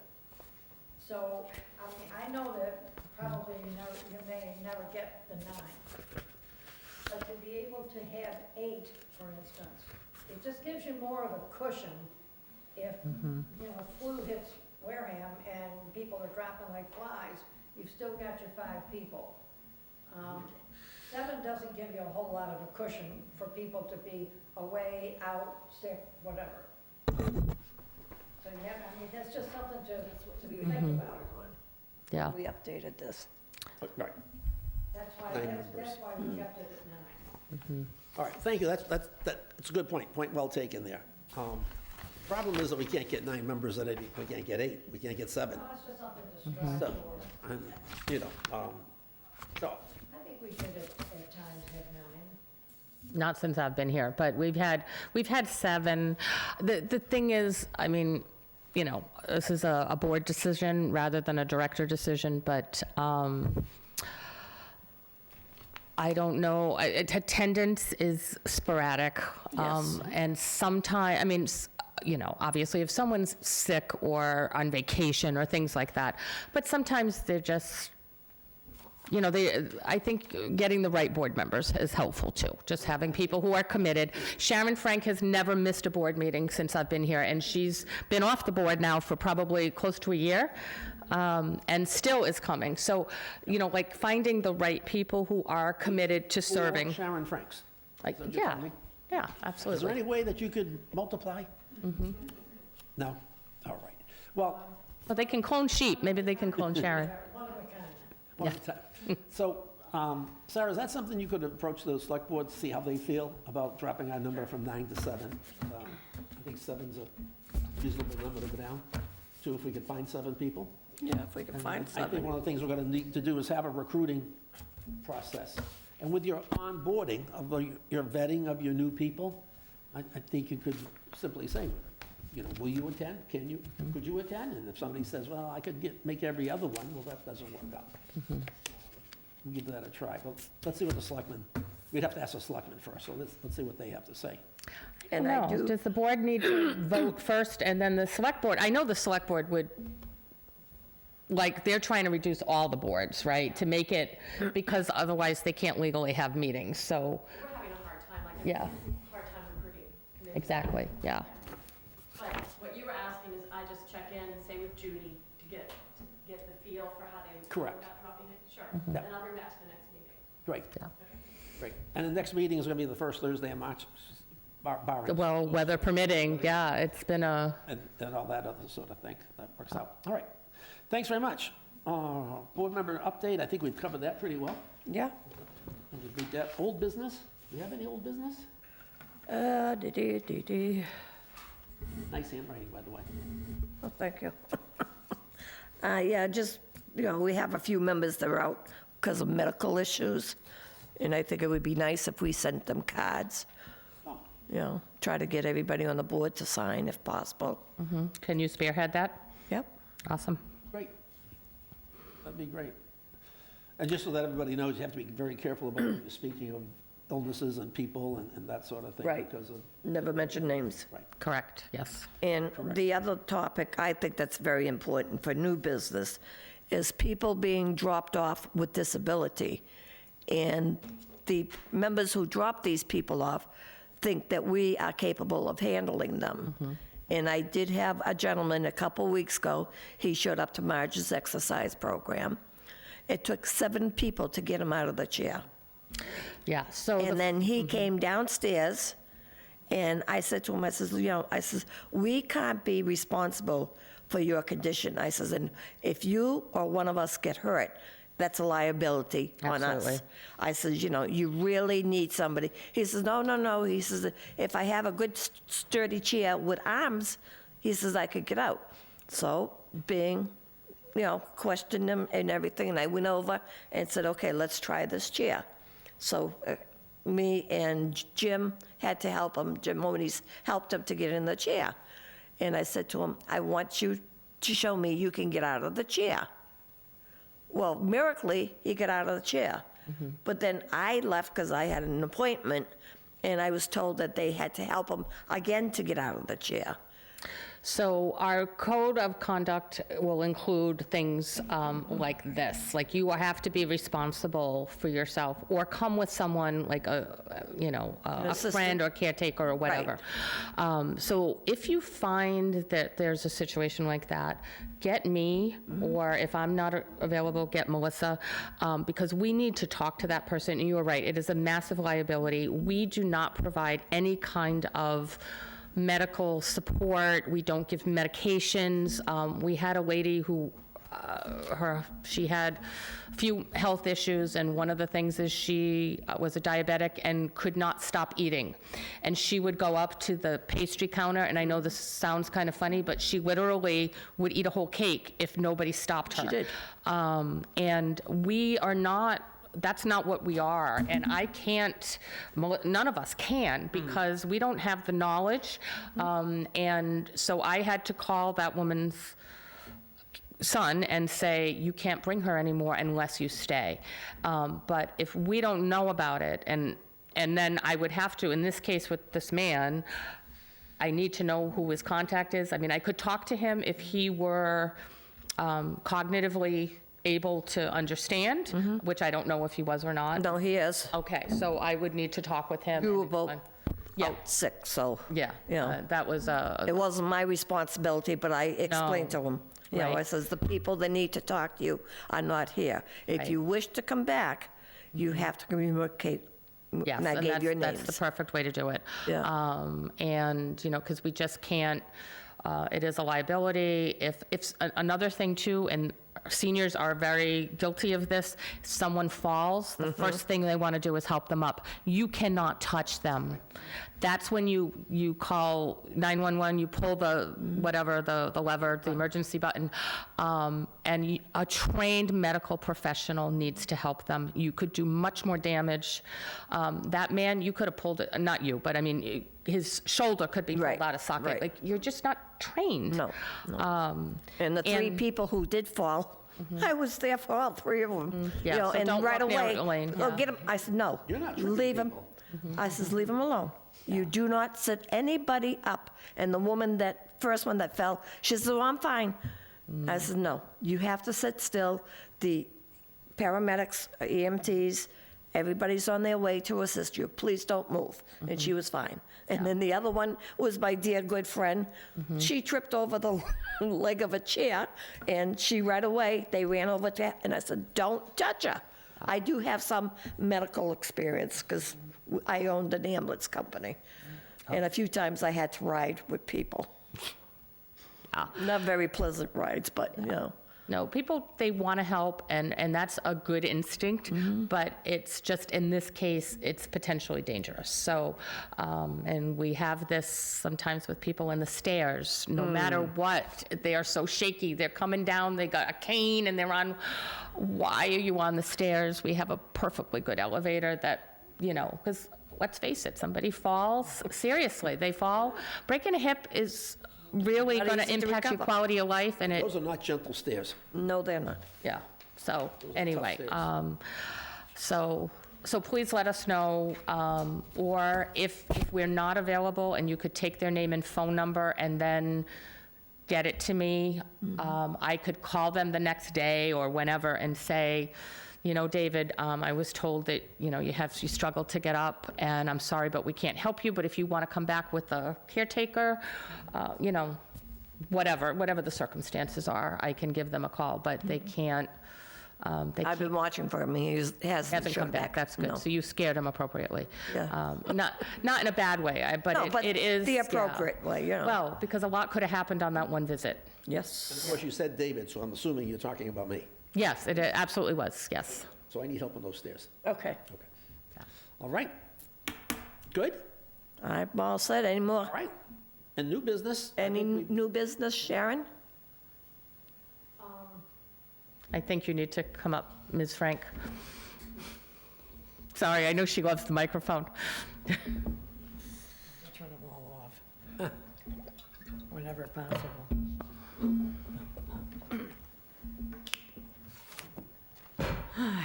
[SPEAKER 6] So, I mean, I know that probably you may never get the 9. But to be able to have 8, for instance, it just gives you more of a cushion if, flu hits Wareham and people are dropping like flies, you've still got your 5 people. 7 doesn't give you a whole lot of a cushion for people to be away, out, sick, whatever. So, yeah, I mean, that's just something to think about.
[SPEAKER 3] Yeah.
[SPEAKER 2] We updated this.
[SPEAKER 1] Right.
[SPEAKER 6] That's why,
[SPEAKER 1] 9
[SPEAKER 6] that's
[SPEAKER 1] members.
[SPEAKER 6] why we kept it at 9.
[SPEAKER 1] All right, thank you. That's a good point. Point well taken there. Problem is that we can't get 9 members at any, we can't get 8, we can't get 7.
[SPEAKER 6] Well, it's just something to strive
[SPEAKER 1] So,
[SPEAKER 6] for.
[SPEAKER 1] and, so,
[SPEAKER 6] I think we should at times have 9.
[SPEAKER 3] Not since I've been here, but we've had 7. The thing is, I mean, this is a board decision rather than a director decision, but I don't know, attendance is sporadic.
[SPEAKER 2] Yes.
[SPEAKER 3] And sometimes, I mean, obviously if someone's sick or on vacation or things like that, but sometimes they're just, I think getting the right board members is helpful too, just having people who are committed. Sharon Frank has never missed a board meeting since I've been here, and she's been off the board now for probably close to a year, and still is coming. So, like finding the right people who are committed to serving.
[SPEAKER 1] Sharon Franks.
[SPEAKER 3] Like,
[SPEAKER 1] Is that what you're
[SPEAKER 3] yeah,
[SPEAKER 1] telling me?
[SPEAKER 3] yeah,
[SPEAKER 1] Is there
[SPEAKER 3] absolutely.
[SPEAKER 1] any way that you could multiply? No? All right. Well,
[SPEAKER 3] Well, they can clone sheep, maybe they can clone Sharon.
[SPEAKER 6] One of a kind.
[SPEAKER 1] one at a time. So, Sarah, is that something you could approach the select board to see how they feel about dropping our number from 9 to 7? I think 7's a reasonable number to go down to if we could find 7 people.
[SPEAKER 2] Yeah, if we can find
[SPEAKER 1] I think
[SPEAKER 2] 7.
[SPEAKER 1] one of the things we're going to need to do is have a recruiting process. And with your onboarding, of your vetting of your new people, I think you could simply say, will you attend? Could you attend? And if somebody says, well, I could make every other one, well, that doesn't work out. We'll give that a try. Well, let's see what the selectmen, we'd have to ask the selectmen first, so let's see what they have to say.
[SPEAKER 2] And I
[SPEAKER 3] No,
[SPEAKER 2] do,
[SPEAKER 3] does the board need to vote first and then the select board? I know the select board would, like, they're trying to reduce all the boards, right? To make it, because otherwise they can't legally have meetings, so,
[SPEAKER 7] We're having a hard time, like,
[SPEAKER 3] Yeah.
[SPEAKER 7] hard time recruiting committees.
[SPEAKER 3] exactly, yeah.
[SPEAKER 7] But what you were asking is I just check in, say with Judy, to get the feel for how they.
[SPEAKER 1] Correct.
[SPEAKER 7] About dropping it, sure.
[SPEAKER 1] Yeah.
[SPEAKER 7] And I'll bring that to the next meeting.
[SPEAKER 1] Great,
[SPEAKER 3] Yeah.
[SPEAKER 1] great. And the next meeting is going to be the first Thursday in March, barring,
[SPEAKER 3] Well, weather permitting, yeah, it's been a,
[SPEAKER 1] and all that other sort of thing. That works out. All right. Thanks very much. Board member update, I think we've covered that pretty well.
[SPEAKER 2] Yeah.
[SPEAKER 1] We beat that. Old business? Do you have any old business?
[SPEAKER 2] Dee-dee-dee-dee.
[SPEAKER 1] Nice handwriting, by the way.
[SPEAKER 2] Oh, thank you. Yeah, just, we have a few members that are out because of medical issues, and I think it would be nice if we sent them cards.
[SPEAKER 1] Oh.
[SPEAKER 2] Try to get everybody on the board to sign if possible.
[SPEAKER 3] can you spearhead that?
[SPEAKER 2] Yep.
[SPEAKER 3] Awesome.
[SPEAKER 1] Great. That'd be great. And just so that everybody knows, you have to be very careful about when you're speaking of illnesses and people and that sort of thing.
[SPEAKER 2] Right.
[SPEAKER 1] Because of,
[SPEAKER 2] Never mention names.
[SPEAKER 1] right.
[SPEAKER 3] Correct, yes.
[SPEAKER 2] And the other topic I think that's very important for new business is people being dropped off with disability. And the members who drop these people off think that we are capable of handling them. And I did have a gentleman a couple weeks ago, he showed up to Marge's exercise program. It took 7 people to get him out of the chair.
[SPEAKER 3] Yeah, so,
[SPEAKER 2] And then he came downstairs, and I said to him, I says, we can't be responsible for your condition. I says, and if you or one of us get hurt, that's a liability on us.
[SPEAKER 3] Absolutely.
[SPEAKER 2] I says, you really need somebody. He says, no. He says, if I have a good sturdy chair with arms, he says, I could get out. So being, questioned him and everything, and I went over and said, okay, let's try this chair. So me and Jim had to help him. Jim Mooney's helped him to get in the chair. And I said to him, I want you to show me you can get out of the chair. Well, miraculously, he got out of the chair. But then I left because I had an appointment, and I was told that they had to help him again to get out of the chair.
[SPEAKER 3] So our code of conduct will include things like this, like you have to be responsible for yourself, or come with someone like a
[SPEAKER 2] assistant.
[SPEAKER 3] friend or caretaker or whatever. So if you find that there's a situation like that, get me, or if I'm not available, get Melissa, because we need to talk to that person. And you are right, it is a massive liability. We do not provide any kind of medical support. We don't give medications. We had a lady who, she had a few health issues, and one of the things is she was a diabetic and could not stop eating. And she would go up to the pastry counter, and I know this sounds kind of funny, but she literally would eat a whole cake if nobody stopped her.
[SPEAKER 2] She did.
[SPEAKER 3] And we are not, that's not what we are, and I can't, none of us can, because we don't have the knowledge, and so I had to call that woman's son and say, you can't bring her anymore unless you stay. But if we don't know about it, and then I would have to, in this case with this man, I need to know who his contact is. I mean, I could talk to him if he were cognitively able to understand, which I don't know if he was or not.
[SPEAKER 2] No, he is.
[SPEAKER 3] Okay, so I would need to talk with him.
[SPEAKER 2] You were
[SPEAKER 3] and
[SPEAKER 2] both
[SPEAKER 3] explain. Yeah,
[SPEAKER 2] out sick, so.
[SPEAKER 3] yeah.
[SPEAKER 2] Yeah.
[SPEAKER 3] That was,
[SPEAKER 2] It wasn't my responsibility, but I explained to him. I
[SPEAKER 3] Right.
[SPEAKER 2] says, the people that need to talk to you are not here. If
[SPEAKER 3] Right.
[SPEAKER 2] you wish to come back, you have to communicate.
[SPEAKER 3] yes,
[SPEAKER 2] And I
[SPEAKER 3] and
[SPEAKER 2] gave your
[SPEAKER 3] that's the
[SPEAKER 2] names.
[SPEAKER 3] perfect way to do it.
[SPEAKER 2] Yeah.
[SPEAKER 3] And, because we just can't, it is a liability. If another thing too, and seniors are very guilty of this, someone falls, the first thing they want to do is help them up. You cannot touch them. That's when you call 911, you pull the whatever, the lever, the emergency button, and a trained medical professional needs to help them. You could do much more damage. That man, you could have pulled it, not you, but I mean, his shoulder could be pulled
[SPEAKER 2] Right,
[SPEAKER 3] out of socket.
[SPEAKER 2] right.
[SPEAKER 3] Like, you're just not trained.
[SPEAKER 2] No. And the 3
[SPEAKER 3] and-
[SPEAKER 2] people who did fall, I was there for all 3 of them.
[SPEAKER 3] Yeah, so
[SPEAKER 2] and
[SPEAKER 3] don't
[SPEAKER 2] right
[SPEAKER 3] walk near
[SPEAKER 2] away,
[SPEAKER 3] Elaine,
[SPEAKER 2] oh,
[SPEAKER 3] yeah.
[SPEAKER 2] get him. I said, no.
[SPEAKER 1] You're not tricking
[SPEAKER 2] Leave him.
[SPEAKER 1] people.
[SPEAKER 2] I says, leave him alone. You do not sit anybody up. And the woman first one that fell, she says, oh, I'm fine. I said, no, you have to sit still. The paramedics, EMTs, Everybody's on their way to assist you. Please don't move. And she was fine. And then the other one was my dear good friend. She tripped over the leg of a chair, and she right away, they ran over to her, and I said, don't touch her. I do have some medical experience, because I owned an ambulance company. And a few times I had to ride with people. Not very pleasant rides, but, you know.
[SPEAKER 3] No, people, they want to help, and that's a good instinct, but it's just, in this case, it's potentially dangerous. So, and we have this sometimes with people in the stairs, no matter what, they are so shaky, they're coming down, they got a cane, and they're on, why are you on the stairs? We have a perfectly good elevator that, you know, because let's face it, somebody falls, seriously, they fall. Breaking a hip is really
[SPEAKER 2] Not
[SPEAKER 3] going to
[SPEAKER 2] easy to
[SPEAKER 3] impact your
[SPEAKER 2] recover.
[SPEAKER 3] quality of life, and it,
[SPEAKER 1] Those are not gentle stairs.
[SPEAKER 2] No, they're not.
[SPEAKER 3] yeah, so,
[SPEAKER 1] are
[SPEAKER 3] anyway,
[SPEAKER 1] tough
[SPEAKER 3] so please let us know, or if we're not available, and you could take their name and phone number and then get it to me, I could call them the next day or whenever and say, you know, David, I was told that, you know, you struggled to get up, and I'm sorry, but we can't help you, but if you want to come back with a caretaker, you know, whatever the circumstances are, I can give them a call, but they can't, they
[SPEAKER 2] I've been watching for him. He hasn't
[SPEAKER 3] hasn't come
[SPEAKER 2] showed
[SPEAKER 3] back, that's good.
[SPEAKER 2] No.
[SPEAKER 3] So you scared him appropriately.
[SPEAKER 2] Yeah.
[SPEAKER 3] Not in a bad way,
[SPEAKER 2] No,
[SPEAKER 3] but it is.
[SPEAKER 2] the
[SPEAKER 3] yeah.
[SPEAKER 2] appropriate way, you know.
[SPEAKER 3] Well, because a lot could have happened on that one visit.
[SPEAKER 2] Yes.
[SPEAKER 1] Of course, you said David, so I'm assuming you're talking about me.
[SPEAKER 3] Yes, it absolutely was, yes.
[SPEAKER 1] So I need help on those stairs.
[SPEAKER 2] Okay.
[SPEAKER 1] Okay. All right. Good?
[SPEAKER 2] I'm all set. Any more?
[SPEAKER 1] All right. And new business?
[SPEAKER 2] Any new business, Sharon?
[SPEAKER 3] I think you need to come up, Ms. Frank. Sorry, I know she loves the microphone.
[SPEAKER 8] Turn them all off whenever possible.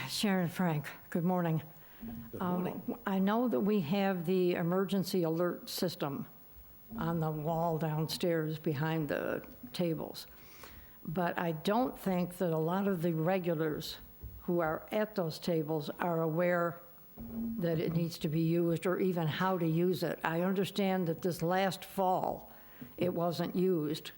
[SPEAKER 8] Sharon Frank, good morning.
[SPEAKER 1] Good morning.
[SPEAKER 8] I know that we have the emergency alert system on the wall downstairs behind the tables, but I don't think that a lot of the regulars who are at those tables are aware that it needs to be used or even how to use it. I understand that this last fall, it wasn't used.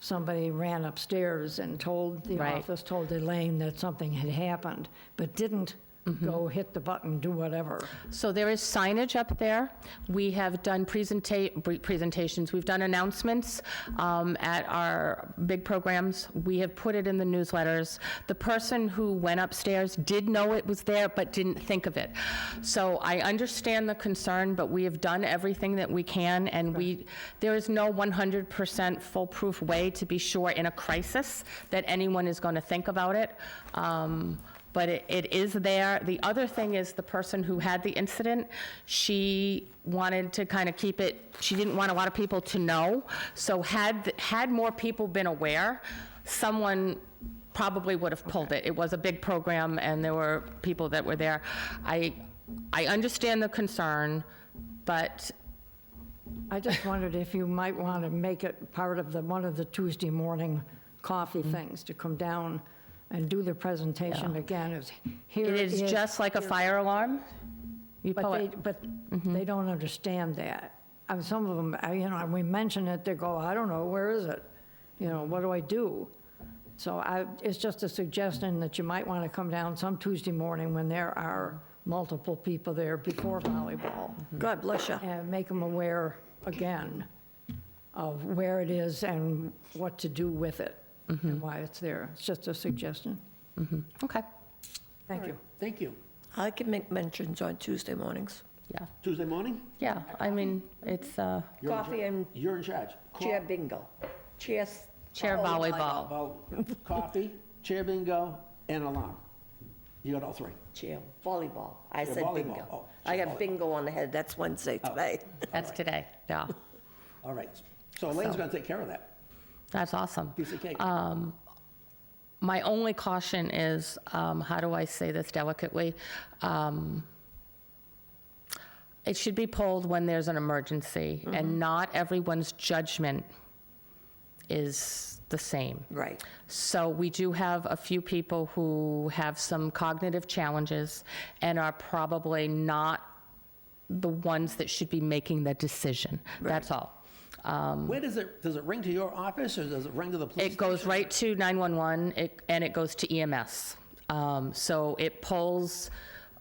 [SPEAKER 8] Somebody ran upstairs and told the
[SPEAKER 3] Right.
[SPEAKER 8] office, told Elaine that something had happened, but didn't go hit the button, do whatever.
[SPEAKER 3] So there is signage up there. We have done presentations, we've done announcements at our big programs. We have put it in the newsletters. The person who went upstairs did know it was there, but didn't think of it. So I understand the concern, but we have done everything that we can, and there is no 100% foolproof way to be sure in a crisis that anyone is going to think about it. But it is there. The other thing is the person who had the incident, she wanted to kind of keep it, she didn't want a lot of people to know. So had more people been aware, someone probably would have pulled it. It was a big program, and there were people that were there. I understand the concern, but
[SPEAKER 8] I just wondered if you might want to make it part of one of the Tuesday morning coffee things, to come down and do the presentation again.
[SPEAKER 3] it is just like a fire alarm. You pull it.
[SPEAKER 8] But they don't understand that. Some of them, you know, we mention it, they go, I don't know, where is it? You know, what do I do? So it's just a suggestion that you might want to come down some Tuesday morning when there are multiple people there before volleyball,
[SPEAKER 2] God bless you.
[SPEAKER 8] and make them aware again of where it is and what to do with it and why it's there. It's just a suggestion.
[SPEAKER 3] Okay,
[SPEAKER 8] Thank you.
[SPEAKER 1] Thank you.
[SPEAKER 2] I can make mentions on Tuesday mornings.
[SPEAKER 3] yeah,
[SPEAKER 1] Tuesday morning?
[SPEAKER 3] yeah. I mean, it's
[SPEAKER 1] You're in
[SPEAKER 2] Coffee
[SPEAKER 1] charge.
[SPEAKER 2] and
[SPEAKER 1] You're in charge.
[SPEAKER 2] chair bingo. Cheers.
[SPEAKER 3] chair volleyball.
[SPEAKER 1] About coffee, chair bingo, and alarm. You got all three.
[SPEAKER 2] Chair volleyball. I
[SPEAKER 1] Chair
[SPEAKER 2] said
[SPEAKER 1] volleyball.
[SPEAKER 2] bingo.
[SPEAKER 1] Oh,
[SPEAKER 2] I
[SPEAKER 1] chair
[SPEAKER 2] got
[SPEAKER 1] volleyball.
[SPEAKER 2] bingo on the head. That's Wednesday today.
[SPEAKER 3] That's today, yeah.
[SPEAKER 1] All right. So Elaine's going to take care of that.
[SPEAKER 3] That's awesome.
[SPEAKER 1] Piece of cake.
[SPEAKER 3] My only caution is, how do I say this delicately? It should be pulled when there's an emergency, and not everyone's judgment is the same.
[SPEAKER 2] Right.
[SPEAKER 3] So we do have a few people who have some cognitive challenges and are probably not the ones that should be making the decision. That's all.
[SPEAKER 1] Where does it ring to your office, or does it ring to the police?
[SPEAKER 3] It goes
[SPEAKER 1] station?
[SPEAKER 3] right to 911, and it goes to EMS. So it pulls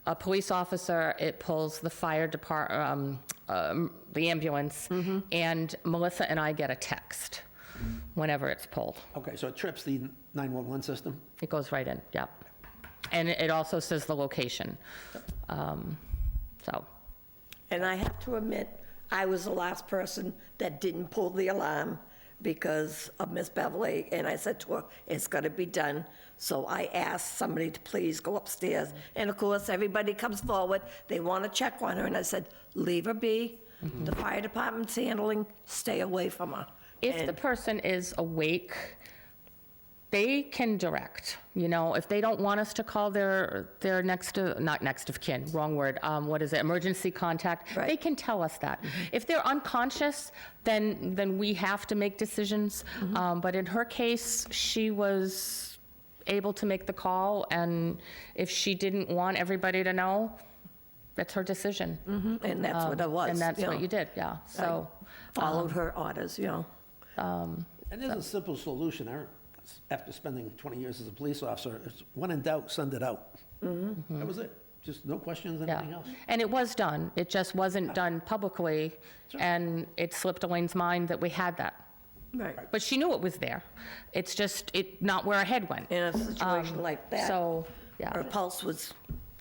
[SPEAKER 3] a police officer, it pulls the fire department, the ambulance, and Melissa and I get a text whenever it's pulled.
[SPEAKER 1] Okay, so it trips the 911 system?
[SPEAKER 3] It goes right in, yeah. And it also says the location. So,
[SPEAKER 2] And I have to admit, I was the last person that didn't pull the alarm because of Miss Beverly, and I said to her, it's gonna be done. So I asked somebody to please go upstairs, and of course, everybody comes forward, they wanna check on her, and I said, leave her be. The fire department's handling, stay away from her.
[SPEAKER 3] if the
[SPEAKER 2] And-
[SPEAKER 3] person is awake, they can direct, you know, if they don't want us to call their not next of kin, wrong word, what is it, emergency contact,
[SPEAKER 2] Right.
[SPEAKER 3] they can tell us that. If they're unconscious, then we have to make decisions. But in her case, she was able to make the call, and if she didn't want everybody to know, that's her decision.
[SPEAKER 2] And that's what it was.
[SPEAKER 3] And that's
[SPEAKER 2] you
[SPEAKER 3] what
[SPEAKER 2] know.
[SPEAKER 3] you did, yeah, so.
[SPEAKER 2] Followed her orders, you know.
[SPEAKER 1] And there's a simple solution there. After spending 20 years as a police officer, it's when in doubt, send it out. That was it. Just no questions, anything
[SPEAKER 3] Yeah,
[SPEAKER 1] else.
[SPEAKER 3] and it was done, it just wasn't done publicly, and it slipped Elaine's mind that we had that.
[SPEAKER 2] Right.
[SPEAKER 3] But she knew it was there, it's just, not where her head went.
[SPEAKER 2] In a situation like that.
[SPEAKER 3] So, yeah.
[SPEAKER 2] Her pulse was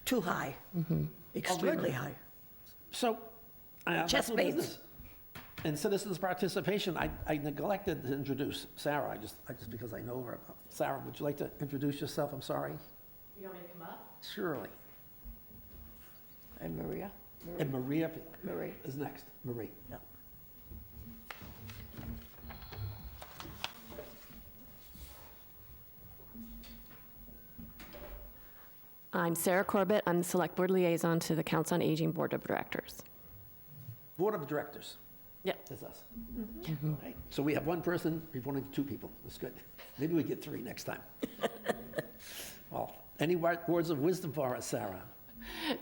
[SPEAKER 2] too high, extremely high.
[SPEAKER 1] So,
[SPEAKER 2] Chest
[SPEAKER 1] that's the
[SPEAKER 2] pains.
[SPEAKER 1] business. In citizens' participation, I neglected to introduce Sarah, just because I know her. Sarah, would you like to introduce yourself? I'm sorry.
[SPEAKER 7] You want me to come up?
[SPEAKER 1] Surely.
[SPEAKER 2] And Maria?
[SPEAKER 1] And Maria
[SPEAKER 2] Marie.
[SPEAKER 1] is next. Marie.
[SPEAKER 2] Yeah.
[SPEAKER 9] I'm Sarah Corbett. I'm the Select Board Liaison to the Council on Aging Board of Directors.
[SPEAKER 1] Board of Directors.
[SPEAKER 9] Yep.
[SPEAKER 1] That's us. Right. So we have one person reporting to two people. That's good. Maybe we get three next time. Well, any words of wisdom for us, Sarah?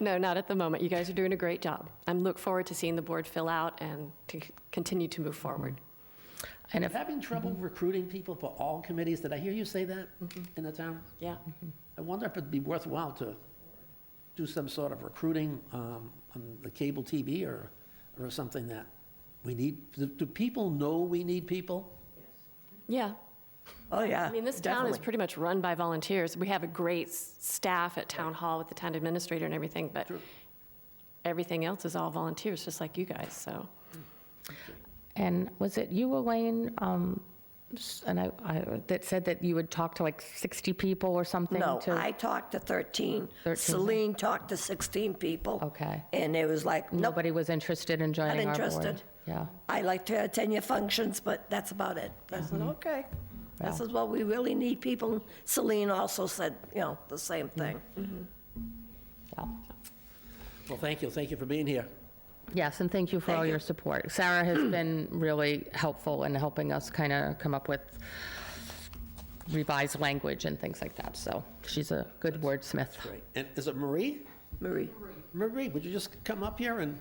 [SPEAKER 9] No, not at the moment. You guys are doing a great job. I look forward to seeing the board fill out and to continue to move forward.
[SPEAKER 3] And if,
[SPEAKER 1] Having trouble recruiting people for all committees, did I hear you say that in the town?
[SPEAKER 9] Yeah.
[SPEAKER 1] I wonder if it'd be worthwhile to do some sort of recruiting on the cable TV or something that we need. Do people know we need people?
[SPEAKER 9] Yeah.
[SPEAKER 2] Oh, yeah.
[SPEAKER 9] I mean, this town is
[SPEAKER 2] definitely.
[SPEAKER 9] pretty much run by volunteers. We have a great staff at Town Hall with the town administrator and everything, but everything else is all volunteers, just like you guys, so.
[SPEAKER 3] and was it you, Elaine, and I that said that you would talk to like 60 people or something?
[SPEAKER 2] No,
[SPEAKER 3] to-
[SPEAKER 2] I talked to 13.
[SPEAKER 3] 13.
[SPEAKER 2] Celine talked to 16 people.
[SPEAKER 3] Okay.
[SPEAKER 2] And it was like, nope,
[SPEAKER 3] Nobody was interested in
[SPEAKER 2] not
[SPEAKER 3] joining our board?
[SPEAKER 2] interested.
[SPEAKER 3] Yeah.
[SPEAKER 2] I like to attend your functions, but that's about it. I said, okay. This is what we really need people. Celine also said, you know, the same thing.
[SPEAKER 3] Yeah.
[SPEAKER 1] Well, thank you. Thank you for being here.
[SPEAKER 3] Yes, and thank you for all
[SPEAKER 2] Thank you.
[SPEAKER 3] your support. Sarah has been really helpful in helping us kind of come up with revised language and things like that, so she's a good wordsmith.
[SPEAKER 1] Great. And is it Marie?
[SPEAKER 2] Marie.
[SPEAKER 1] Marie, would you just come up here and,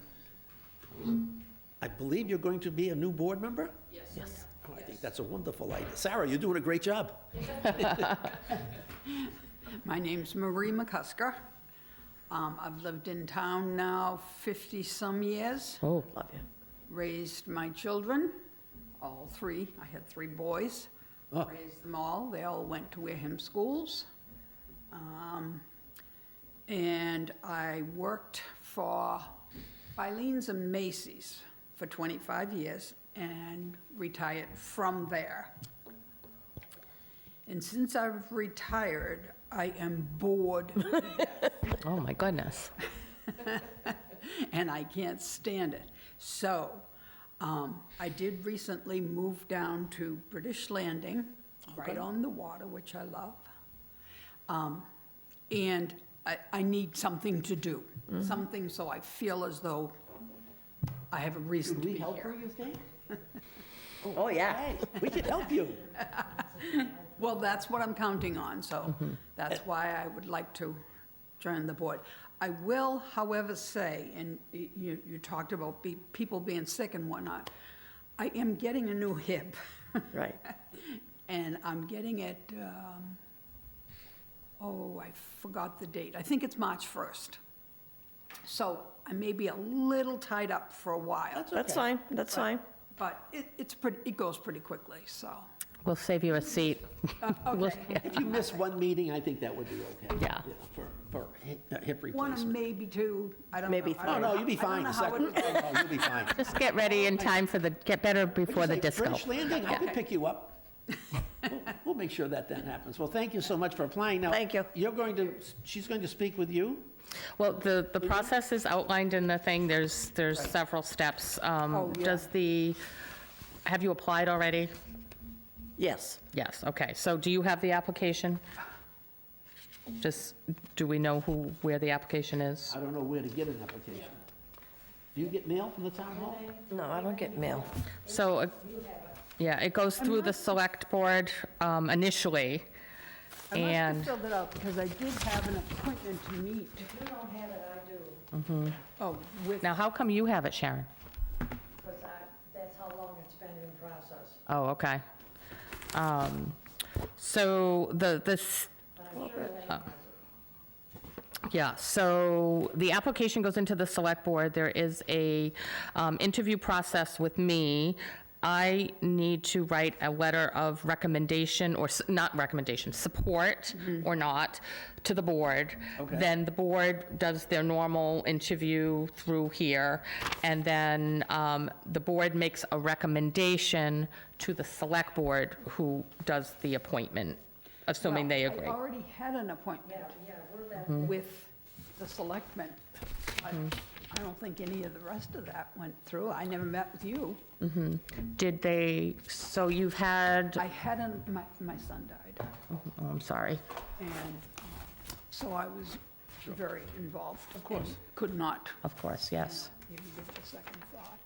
[SPEAKER 1] I believe you're going to be a new board member?
[SPEAKER 2] Yes.
[SPEAKER 1] Oh, I think that's a wonderful idea. Sarah, you're doing a great job.
[SPEAKER 10] My name's Marie McCusker. I've lived in town now 50-some years,
[SPEAKER 3] Oh,
[SPEAKER 2] Love you.
[SPEAKER 10] raised my children, all three. I had 3 boys.
[SPEAKER 1] Oh.
[SPEAKER 10] Raised them all. They all went to Wareham schools. And I worked for Filene's and Macy's for 25 years and retired from there. And since I've retired, I am bored
[SPEAKER 3] oh my goodness.
[SPEAKER 10] and I can't stand it. So I did recently move down to British Landing, right on the water, which I love. And I need something to do, something so I feel as though I have a reason
[SPEAKER 1] Could
[SPEAKER 10] to
[SPEAKER 1] we
[SPEAKER 10] be
[SPEAKER 1] help her,
[SPEAKER 10] here.
[SPEAKER 1] you think? Oh,
[SPEAKER 2] Oh, yeah.
[SPEAKER 1] Hey, we can help you.
[SPEAKER 10] Well, that's what I'm counting on, so that's why I would like to join the board. I will, however, say, and you talked about people being sick and whatnot, I am getting a new hip.
[SPEAKER 2] Right.
[SPEAKER 10] And I'm getting it, I forgot the date. I think it's March 1st. So I may be a little tied up for a while.
[SPEAKER 2] That's fine, that's fine.
[SPEAKER 10] But it goes pretty quickly, so.
[SPEAKER 3] We'll save you a seat.
[SPEAKER 10] Okay.
[SPEAKER 1] If you miss one meeting, I think that would be okay.
[SPEAKER 3] Yeah.
[SPEAKER 1] For hip
[SPEAKER 10] One,
[SPEAKER 1] replacement.
[SPEAKER 10] maybe two, I don't know.
[SPEAKER 2] Maybe
[SPEAKER 10] I
[SPEAKER 1] Oh,
[SPEAKER 10] don't
[SPEAKER 1] no,
[SPEAKER 10] know
[SPEAKER 1] you'll be
[SPEAKER 10] how- I
[SPEAKER 1] fine.
[SPEAKER 10] don't
[SPEAKER 1] The
[SPEAKER 10] know how
[SPEAKER 1] second,
[SPEAKER 10] it-
[SPEAKER 1] oh, no, you'll be fine.
[SPEAKER 3] Just get ready in time for get better before the
[SPEAKER 1] What'd you say,
[SPEAKER 3] disco.
[SPEAKER 1] British Landing, I can pick you up. We'll make sure that happens. Well, thank you so much for applying. Now,
[SPEAKER 2] Thank you.
[SPEAKER 1] she's going to speak with you?
[SPEAKER 3] Well, the process is outlined in the thing. There's several steps.
[SPEAKER 10] Yeah.
[SPEAKER 3] Have you applied already?
[SPEAKER 2] Yes.
[SPEAKER 3] Yes, okay. So do you have the application? Do we know where the application is?
[SPEAKER 1] I don't know where to get an application. Do you get mail from the town hall?
[SPEAKER 2] No, I don't get mail.
[SPEAKER 3] So, yeah, it goes through the select board initially,
[SPEAKER 10] I
[SPEAKER 3] and,
[SPEAKER 10] must have filled it out because I did have an appointment to meet.
[SPEAKER 6] If you don't have it, I do,
[SPEAKER 10] Oh, with,
[SPEAKER 3] now how come you have it, Sharon?
[SPEAKER 6] because that's how long it's been in process.
[SPEAKER 3] Oh, okay. So this,
[SPEAKER 6] But I'm sure that has it.
[SPEAKER 3] yeah, so the application goes into the select board. There is a interview process with me. I need to write a letter of recommendation, or not recommendation, support or not, to the board.
[SPEAKER 1] Okay.
[SPEAKER 3] Then the board does their normal interview through here, and then the board makes a recommendation to the select board, who does the appointment, assuming they agree.
[SPEAKER 10] I already had an appointment
[SPEAKER 6] Yeah, we're that.
[SPEAKER 10] with the selectmen. I don't think any of the rest of that went through. I never met with you.
[SPEAKER 3] Did they, so you've had,
[SPEAKER 10] I had, my son died,
[SPEAKER 3] oh, I'm sorry.
[SPEAKER 10] and so I was very involved. Of course. Could not
[SPEAKER 3] Of course, yes.
[SPEAKER 10] even give it a second thought.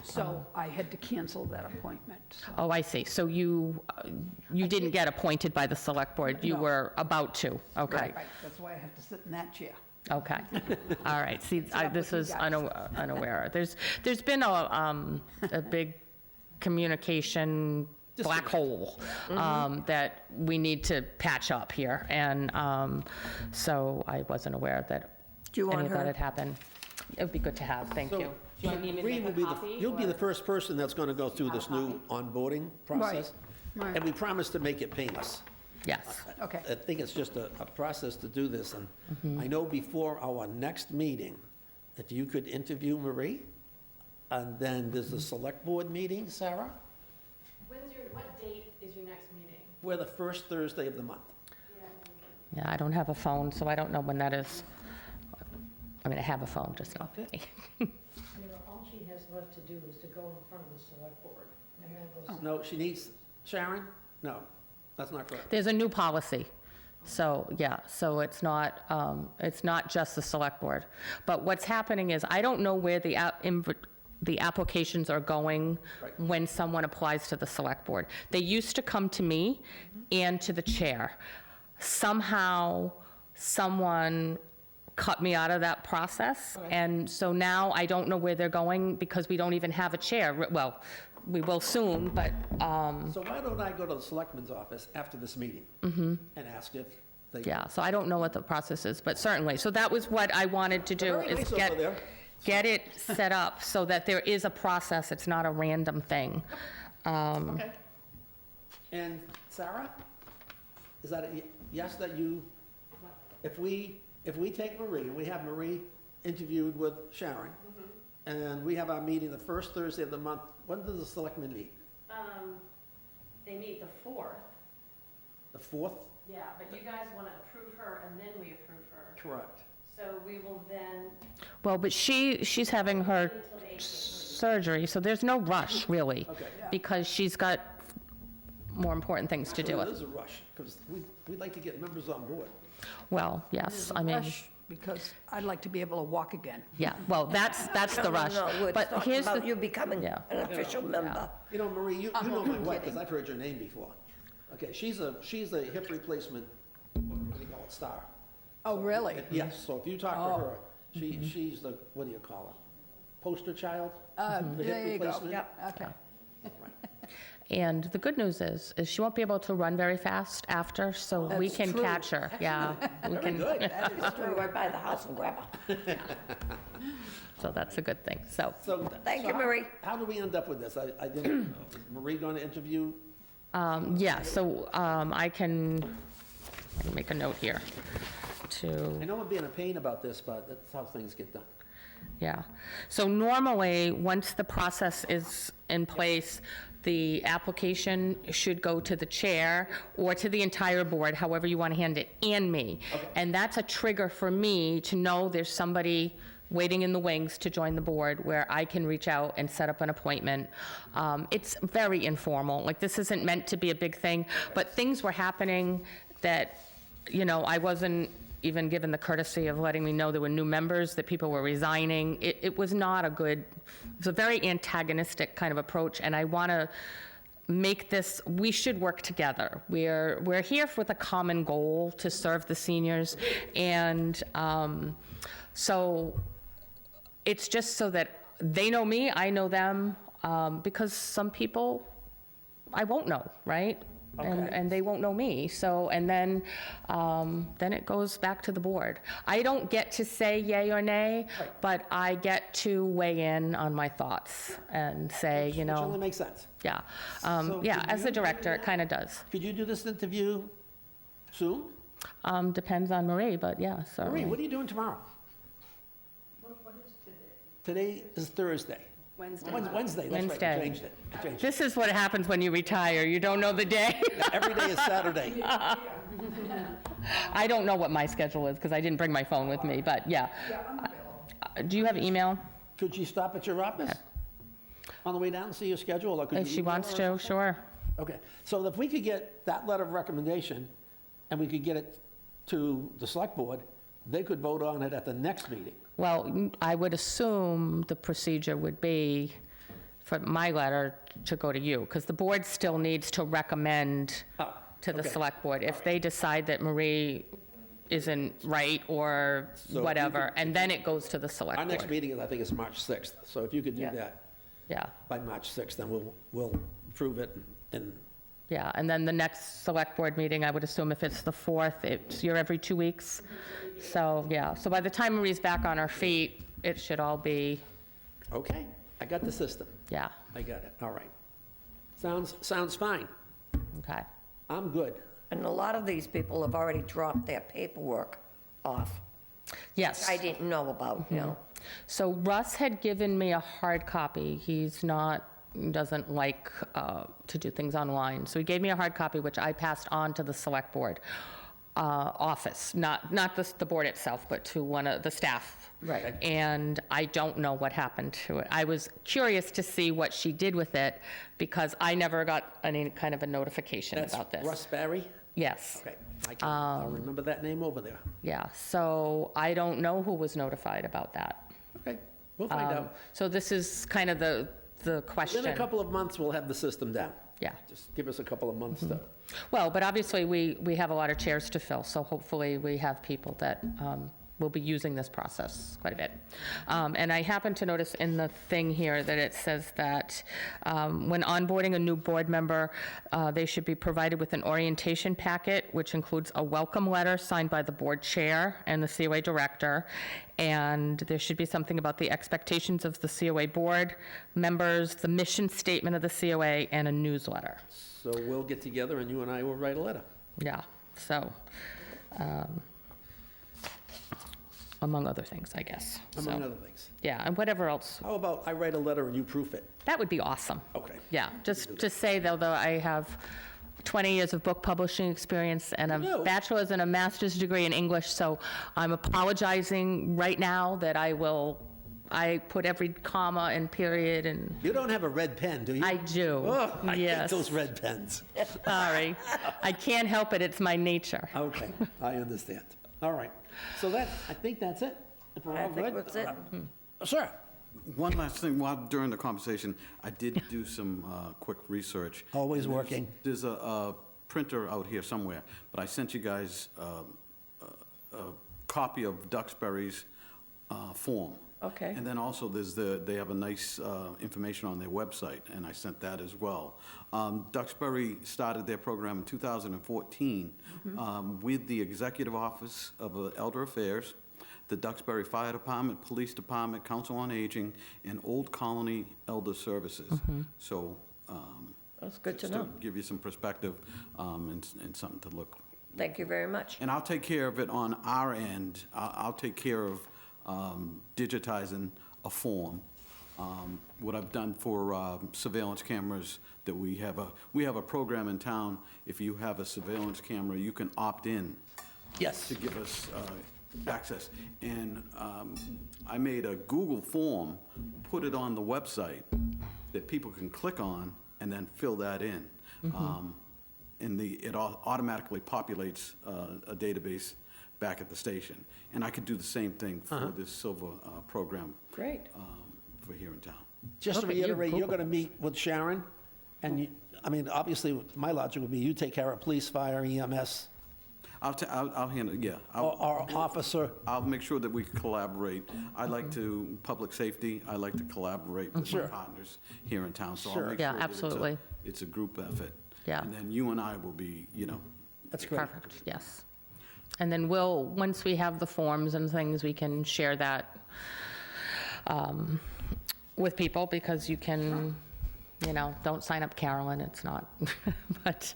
[SPEAKER 10] So I had to cancel that appointment. so.
[SPEAKER 3] Oh, I see. So you didn't get appointed by the select board? You
[SPEAKER 10] No.
[SPEAKER 3] were about to? Okay,
[SPEAKER 10] Right, that's why I have to sit in that chair.
[SPEAKER 3] okay. All right. See,
[SPEAKER 10] up
[SPEAKER 3] this
[SPEAKER 10] with
[SPEAKER 3] is
[SPEAKER 10] you guys.
[SPEAKER 3] unaware. There's been a big communication black hole that we need to patch up here. And so I wasn't aware that
[SPEAKER 2] Do you
[SPEAKER 3] any
[SPEAKER 2] want
[SPEAKER 3] of that
[SPEAKER 2] her?
[SPEAKER 3] had happened. It would be good to have. Thank
[SPEAKER 1] So,
[SPEAKER 3] you. Do you want me to
[SPEAKER 1] Maureen
[SPEAKER 3] make
[SPEAKER 1] will
[SPEAKER 3] a
[SPEAKER 1] be the-
[SPEAKER 3] copy,
[SPEAKER 1] You'll be
[SPEAKER 3] or-
[SPEAKER 1] the first person that's going to go through this new onboarding process.
[SPEAKER 10] Right.
[SPEAKER 1] And we promise to make it painless.
[SPEAKER 3] Yes.
[SPEAKER 10] Okay.
[SPEAKER 1] I think it's just a process to do this, and
[SPEAKER 3] Mm-hmm.
[SPEAKER 1] I know before our next meeting, that you could interview Marie, and then there's the select board meeting, Sarah?
[SPEAKER 7] What date is your next meeting?
[SPEAKER 1] We're the first Thursday of the month.
[SPEAKER 3] Yeah, I don't have a phone, so I don't know when that is. I mean, I have a phone, just not.
[SPEAKER 6] All she has left to do is to go in front of the select board, and then go.
[SPEAKER 1] No, she needs, Sharon? No, that's not correct.
[SPEAKER 3] There's a new policy. So, yeah, so it's not just the select board. But what's happening is, I don't know where the applications are going
[SPEAKER 1] Right.
[SPEAKER 3] when someone applies to the select board. They used to come to me and to the chair. Somehow, someone cut me out of that process, and so now I don't know where they're going, because we don't even have a chair. Well, we will soon, but,
[SPEAKER 1] So why don't I go to the selectman's office after this meeting? And ask if they.
[SPEAKER 3] yeah, so I don't know what the process is, but certainly. So that was what I wanted to do,
[SPEAKER 1] Very
[SPEAKER 3] is
[SPEAKER 1] nice over there.
[SPEAKER 3] get it set up so that there is a process, it's not a random thing.
[SPEAKER 1] Okay. And Sarah, is that a yes, that you, if we take Marie, and we have Marie interviewed with Sharon, and we have our meeting the first Thursday of the month, when does the selectmen meet?
[SPEAKER 7] They meet the 4th,
[SPEAKER 1] The 4th?
[SPEAKER 7] yeah, but you guys want to approve her and then we approve her.
[SPEAKER 1] Correct.
[SPEAKER 7] So we will then,
[SPEAKER 3] Well, but she's having her
[SPEAKER 7] until the 18th.
[SPEAKER 3] surgery, so there's no rush, really,
[SPEAKER 1] Okay.
[SPEAKER 3] because she's got more important things to do.
[SPEAKER 1] Actually, it is a rush, because we'd like to get members on board.
[SPEAKER 3] Well, yes, I mean,
[SPEAKER 10] Rush because I'd like to be able to walk again.
[SPEAKER 3] Yeah, well, that's the rush.
[SPEAKER 2] No, we're
[SPEAKER 3] But
[SPEAKER 2] talking
[SPEAKER 3] here's
[SPEAKER 2] about
[SPEAKER 3] the,
[SPEAKER 2] you becoming
[SPEAKER 3] Yeah.
[SPEAKER 2] an official member.
[SPEAKER 1] You know, Marie, you know my wife, because I've heard your name before. Okay, she's a hip replacement, what do you call it, star.
[SPEAKER 10] Oh, really?
[SPEAKER 1] Yes, so if you talk to her, she's the, what do you call it? Poster child? for hip
[SPEAKER 10] There you go.
[SPEAKER 1] replacement?
[SPEAKER 10] Yep, okay.
[SPEAKER 3] and the good news is she won't be able to run very fast after, so we
[SPEAKER 10] That's
[SPEAKER 3] can
[SPEAKER 10] true.
[SPEAKER 3] catch her. Yeah, we
[SPEAKER 1] Very
[SPEAKER 3] can.
[SPEAKER 1] good.
[SPEAKER 10] That is
[SPEAKER 2] Just
[SPEAKER 10] true.
[SPEAKER 2] right by the house and grab her.
[SPEAKER 3] So that's a good thing, so.
[SPEAKER 1] So.
[SPEAKER 2] Thank
[SPEAKER 1] so
[SPEAKER 2] you,
[SPEAKER 1] how-
[SPEAKER 2] Marie.
[SPEAKER 1] How do we end up with this? I didn't, is Marie going to interview?
[SPEAKER 3] Yeah, so I can make a note here to.
[SPEAKER 1] I know I'm being a pain about this, but that's how things get done.
[SPEAKER 3] Yeah. So normally, once the process is in place, the application should go to the chair or to the entire board, however you want to hand it, and me. And that's a trigger for me to know there's somebody waiting in the wings to join the board where I can reach out and set up an appointment. It's very informal. Like, this isn't meant to be a big thing, but things were happening that, you know, I wasn't even given the courtesy of letting me know there were new members, that people were resigning. It was not a good, it was a very antagonistic kind of approach, and I want to make this, we should work together. We're here with a common goal to serve the seniors, and so it's just so that they know me, I know them, because some people I won't know, right?
[SPEAKER 1] Okay.
[SPEAKER 3] And they won't know me, so, and then it goes back to the board. I don't get to say yay or nay, but I get to weigh in on my thoughts and say, you
[SPEAKER 1] Which only
[SPEAKER 3] know,
[SPEAKER 1] makes sense.
[SPEAKER 3] yeah.
[SPEAKER 1] So
[SPEAKER 3] Yeah,
[SPEAKER 1] could
[SPEAKER 3] as a
[SPEAKER 1] you-
[SPEAKER 3] director, it kind of does.
[SPEAKER 1] Could you do this interview soon?
[SPEAKER 3] Depends on Marie, but yeah, so.
[SPEAKER 1] Marie, what are you doing tomorrow? What is today? Today is Thursday.
[SPEAKER 4] Wednesday.
[SPEAKER 1] Wednesday, that's right,
[SPEAKER 3] Wednesday.
[SPEAKER 1] I changed it. I changed it.
[SPEAKER 3] This is what happens when you retire, you don't know the day.
[SPEAKER 1] Every day is Saturday.
[SPEAKER 3] I don't know what my schedule is, because I didn't bring my phone with me, but yeah. Do you have email?
[SPEAKER 1] Could she stop at your office on the way down and see your schedule, or could you?
[SPEAKER 3] If she
[SPEAKER 1] email
[SPEAKER 3] wants
[SPEAKER 1] her?
[SPEAKER 3] to, sure.
[SPEAKER 1] Okay, so if we could get that letter of recommendation, and we could get it to the select board, they could vote on it at the next meeting.
[SPEAKER 3] Well, I would assume the procedure would be for my letter to go to you, because the board still needs to recommend
[SPEAKER 1] Oh,
[SPEAKER 3] to the
[SPEAKER 1] okay.
[SPEAKER 3] select board if they decide that Marie isn't right or
[SPEAKER 1] So
[SPEAKER 3] whatever, and then it goes to the
[SPEAKER 1] Our
[SPEAKER 3] select
[SPEAKER 1] next
[SPEAKER 3] board.
[SPEAKER 1] meeting is, I think, is March 6th, so if you could do
[SPEAKER 3] Yeah.
[SPEAKER 1] that
[SPEAKER 3] Yeah,
[SPEAKER 1] by March 6th, then we'll approve it, and,
[SPEAKER 3] yeah, and then the next select board meeting, I would assume if it's the 4th, you're every 2 weeks. So, yeah, so by the time Marie's back on her feet, it should all be,
[SPEAKER 1] okay, I got the system.
[SPEAKER 3] yeah,
[SPEAKER 1] I got it, all right. Sounds fine.
[SPEAKER 3] okay.
[SPEAKER 1] I'm good.
[SPEAKER 2] And a lot of these people have already dropped their paperwork off.
[SPEAKER 3] Yes.
[SPEAKER 2] I didn't know about, you know.
[SPEAKER 3] So Russ had given me a hard copy. Doesn't like to do things online. So he gave me a hard copy, which I passed on to the select board office, not the board itself, but to one of the staff.
[SPEAKER 2] Right.
[SPEAKER 3] And I don't know what happened to it. I was curious to see what she did with it, because I never got any kind of a notification about this.
[SPEAKER 1] That's Russ Barry?
[SPEAKER 3] Yes.
[SPEAKER 1] Okay, I'll remember that name over there.
[SPEAKER 3] Yeah, so I don't know who was notified about that.
[SPEAKER 1] Okay, we'll find out.
[SPEAKER 3] So this is kind of the question.
[SPEAKER 1] In a couple of months, we'll have the system down.
[SPEAKER 3] Yeah.
[SPEAKER 1] Just give us a couple of months to,
[SPEAKER 3] Well, but obviously, we have a lot of chairs to fill, so hopefully we have people that will be using this process quite a bit. And I happen to notice in the thing here that it says that when onboarding a new board member, they should be provided with an orientation packet, which includes a welcome letter signed by the board chair and the COA director, and there should be something about the expectations of the COA board members, the mission statement of the COA, and a newsletter.
[SPEAKER 1] so we'll get together and you and I will write a letter.
[SPEAKER 3] Yeah, so, among other things, I guess.
[SPEAKER 1] Among
[SPEAKER 3] So,
[SPEAKER 1] other things.
[SPEAKER 3] yeah, and whatever else,
[SPEAKER 1] How about I write a letter and you proof it?
[SPEAKER 3] that would be awesome.
[SPEAKER 1] Okay.
[SPEAKER 3] Yeah, just say, though, I have 20 years of book publishing experience and a
[SPEAKER 1] You do?
[SPEAKER 3] bachelor's and a master's degree in English, so I'm apologizing right now that I put every comma and period and,
[SPEAKER 1] You don't have a red pen, do you?
[SPEAKER 3] I do.
[SPEAKER 1] Oh, I hate
[SPEAKER 3] Yes.
[SPEAKER 1] those red pens.
[SPEAKER 3] Sorry. I can't help it, it's my nature.
[SPEAKER 1] Okay, I understand. All right. So I think that's it. If we're all
[SPEAKER 2] I think
[SPEAKER 1] good.
[SPEAKER 2] that's it.
[SPEAKER 1] Sir?
[SPEAKER 5] One last thing, while during the conversation, I did do some quick research.
[SPEAKER 1] Always
[SPEAKER 5] And
[SPEAKER 1] working.
[SPEAKER 5] There's a printer out here somewhere, but I sent you guys a copy of Duxbury's form.
[SPEAKER 2] Okay.
[SPEAKER 5] And then also they have a nice information on their website, and I sent that as well. Duxbury started their program in 2014 with the Executive Office of Elder Affairs, the Duxbury Fire Department, Police Department, Council on Aging, and Old Colony Elder Services. So.
[SPEAKER 2] That's good to
[SPEAKER 5] just
[SPEAKER 2] know.
[SPEAKER 5] give you some perspective and something to look.
[SPEAKER 2] Thank you very much.
[SPEAKER 5] And I'll take care of it on our end. I'll take care of digitizing a form. What I've done for surveillance cameras, that we have a program in town. If you have a surveillance camera, you can opt in
[SPEAKER 1] Yes.
[SPEAKER 5] to give us access. And I made a Google form, put it on the website that people can click on and then fill that in. And it automatically populates a database back at the station. And I could do the same thing for this silver program.
[SPEAKER 2] Great.
[SPEAKER 5] For here in town.
[SPEAKER 1] Just to
[SPEAKER 8] Okay, you
[SPEAKER 1] reiterate, you're
[SPEAKER 8] Google.
[SPEAKER 1] going to meet with Sharon, and obviously, my logic would be you take care of police, fire, EMS,
[SPEAKER 5] I'll handle it, yeah.
[SPEAKER 1] or officer.
[SPEAKER 5] I'll make sure that we collaborate. I like to, public safety, I like to collaborate with my
[SPEAKER 1] Sure.
[SPEAKER 5] partners here in town. So I'll
[SPEAKER 1] Sure.
[SPEAKER 5] make
[SPEAKER 3] Yeah,
[SPEAKER 5] sure that
[SPEAKER 3] absolutely.
[SPEAKER 5] it's a group effort.
[SPEAKER 3] Yeah.
[SPEAKER 5] And then you and I will be,
[SPEAKER 1] That's great.
[SPEAKER 3] Perfect, yes. And then once we have the forms and things, we can share that with people, because you can, don't sign up Carolyn, it's not. But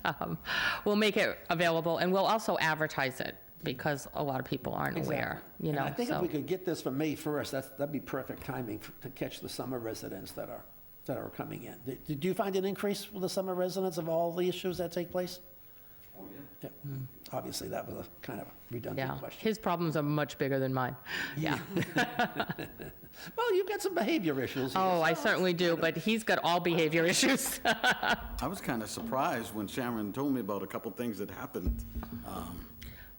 [SPEAKER 3] we'll make it available, and we'll also advertise it, because a lot of people aren't aware,
[SPEAKER 1] And I think if
[SPEAKER 3] so.
[SPEAKER 1] we could get this for May 1st, that'd be perfect timing to catch the summer residents that are coming in. Did you find an increase with the summer residents of all the issues that take place?
[SPEAKER 5] Oh,
[SPEAKER 1] Yeah. Obviously, that was a kind of redundant
[SPEAKER 3] Yeah,
[SPEAKER 1] question.
[SPEAKER 3] his problems are much bigger than mine, yeah.
[SPEAKER 1] Well, you've got some behavior issues here.
[SPEAKER 3] Oh, I certainly do, but he's got all behavior issues.
[SPEAKER 5] I was kind of surprised when Sharon told me about a couple things that happened.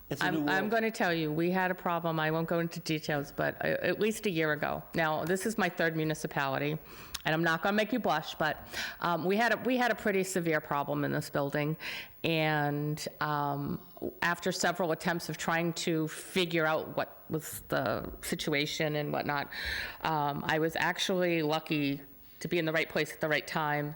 [SPEAKER 1] It's a new
[SPEAKER 3] I'm
[SPEAKER 1] world.
[SPEAKER 3] going to tell you, we had a problem, I won't go into details, but at least a year ago. Now, this is my third municipality, and I'm not going to make you blush, but we had a pretty severe problem in this building, and after several attempts of trying to figure out what was the situation and whatnot, I was actually lucky to be in the right place at the right time,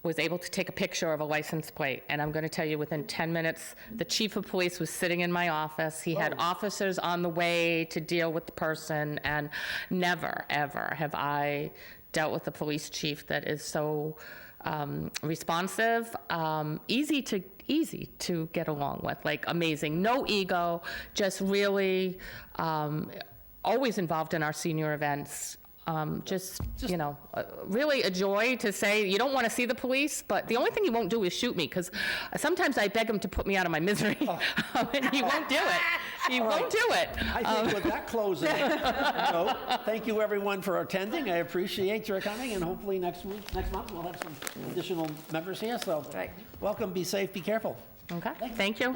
[SPEAKER 3] was able to take a picture of a license plate, and I'm going to tell you, within 10 minutes, the chief of police was sitting in my office. He had officers on the way to deal with the person, and never, ever have I dealt with a police chief that is so responsive, easy to get along with, like amazing. No ego, just really always involved in our senior events. Really a joy to say, you don't want to see the police, but the only thing he won't do is shoot me, because sometimes I beg him to put me out of my misery, and he won't do it. He won't do it.
[SPEAKER 1] I think with that closing, thank you everyone for attending. I appreciate your coming, and hopefully next month, we'll have some additional members here. So
[SPEAKER 2] Right.
[SPEAKER 1] welcome, be safe, be careful.
[SPEAKER 3] Okay, thank you.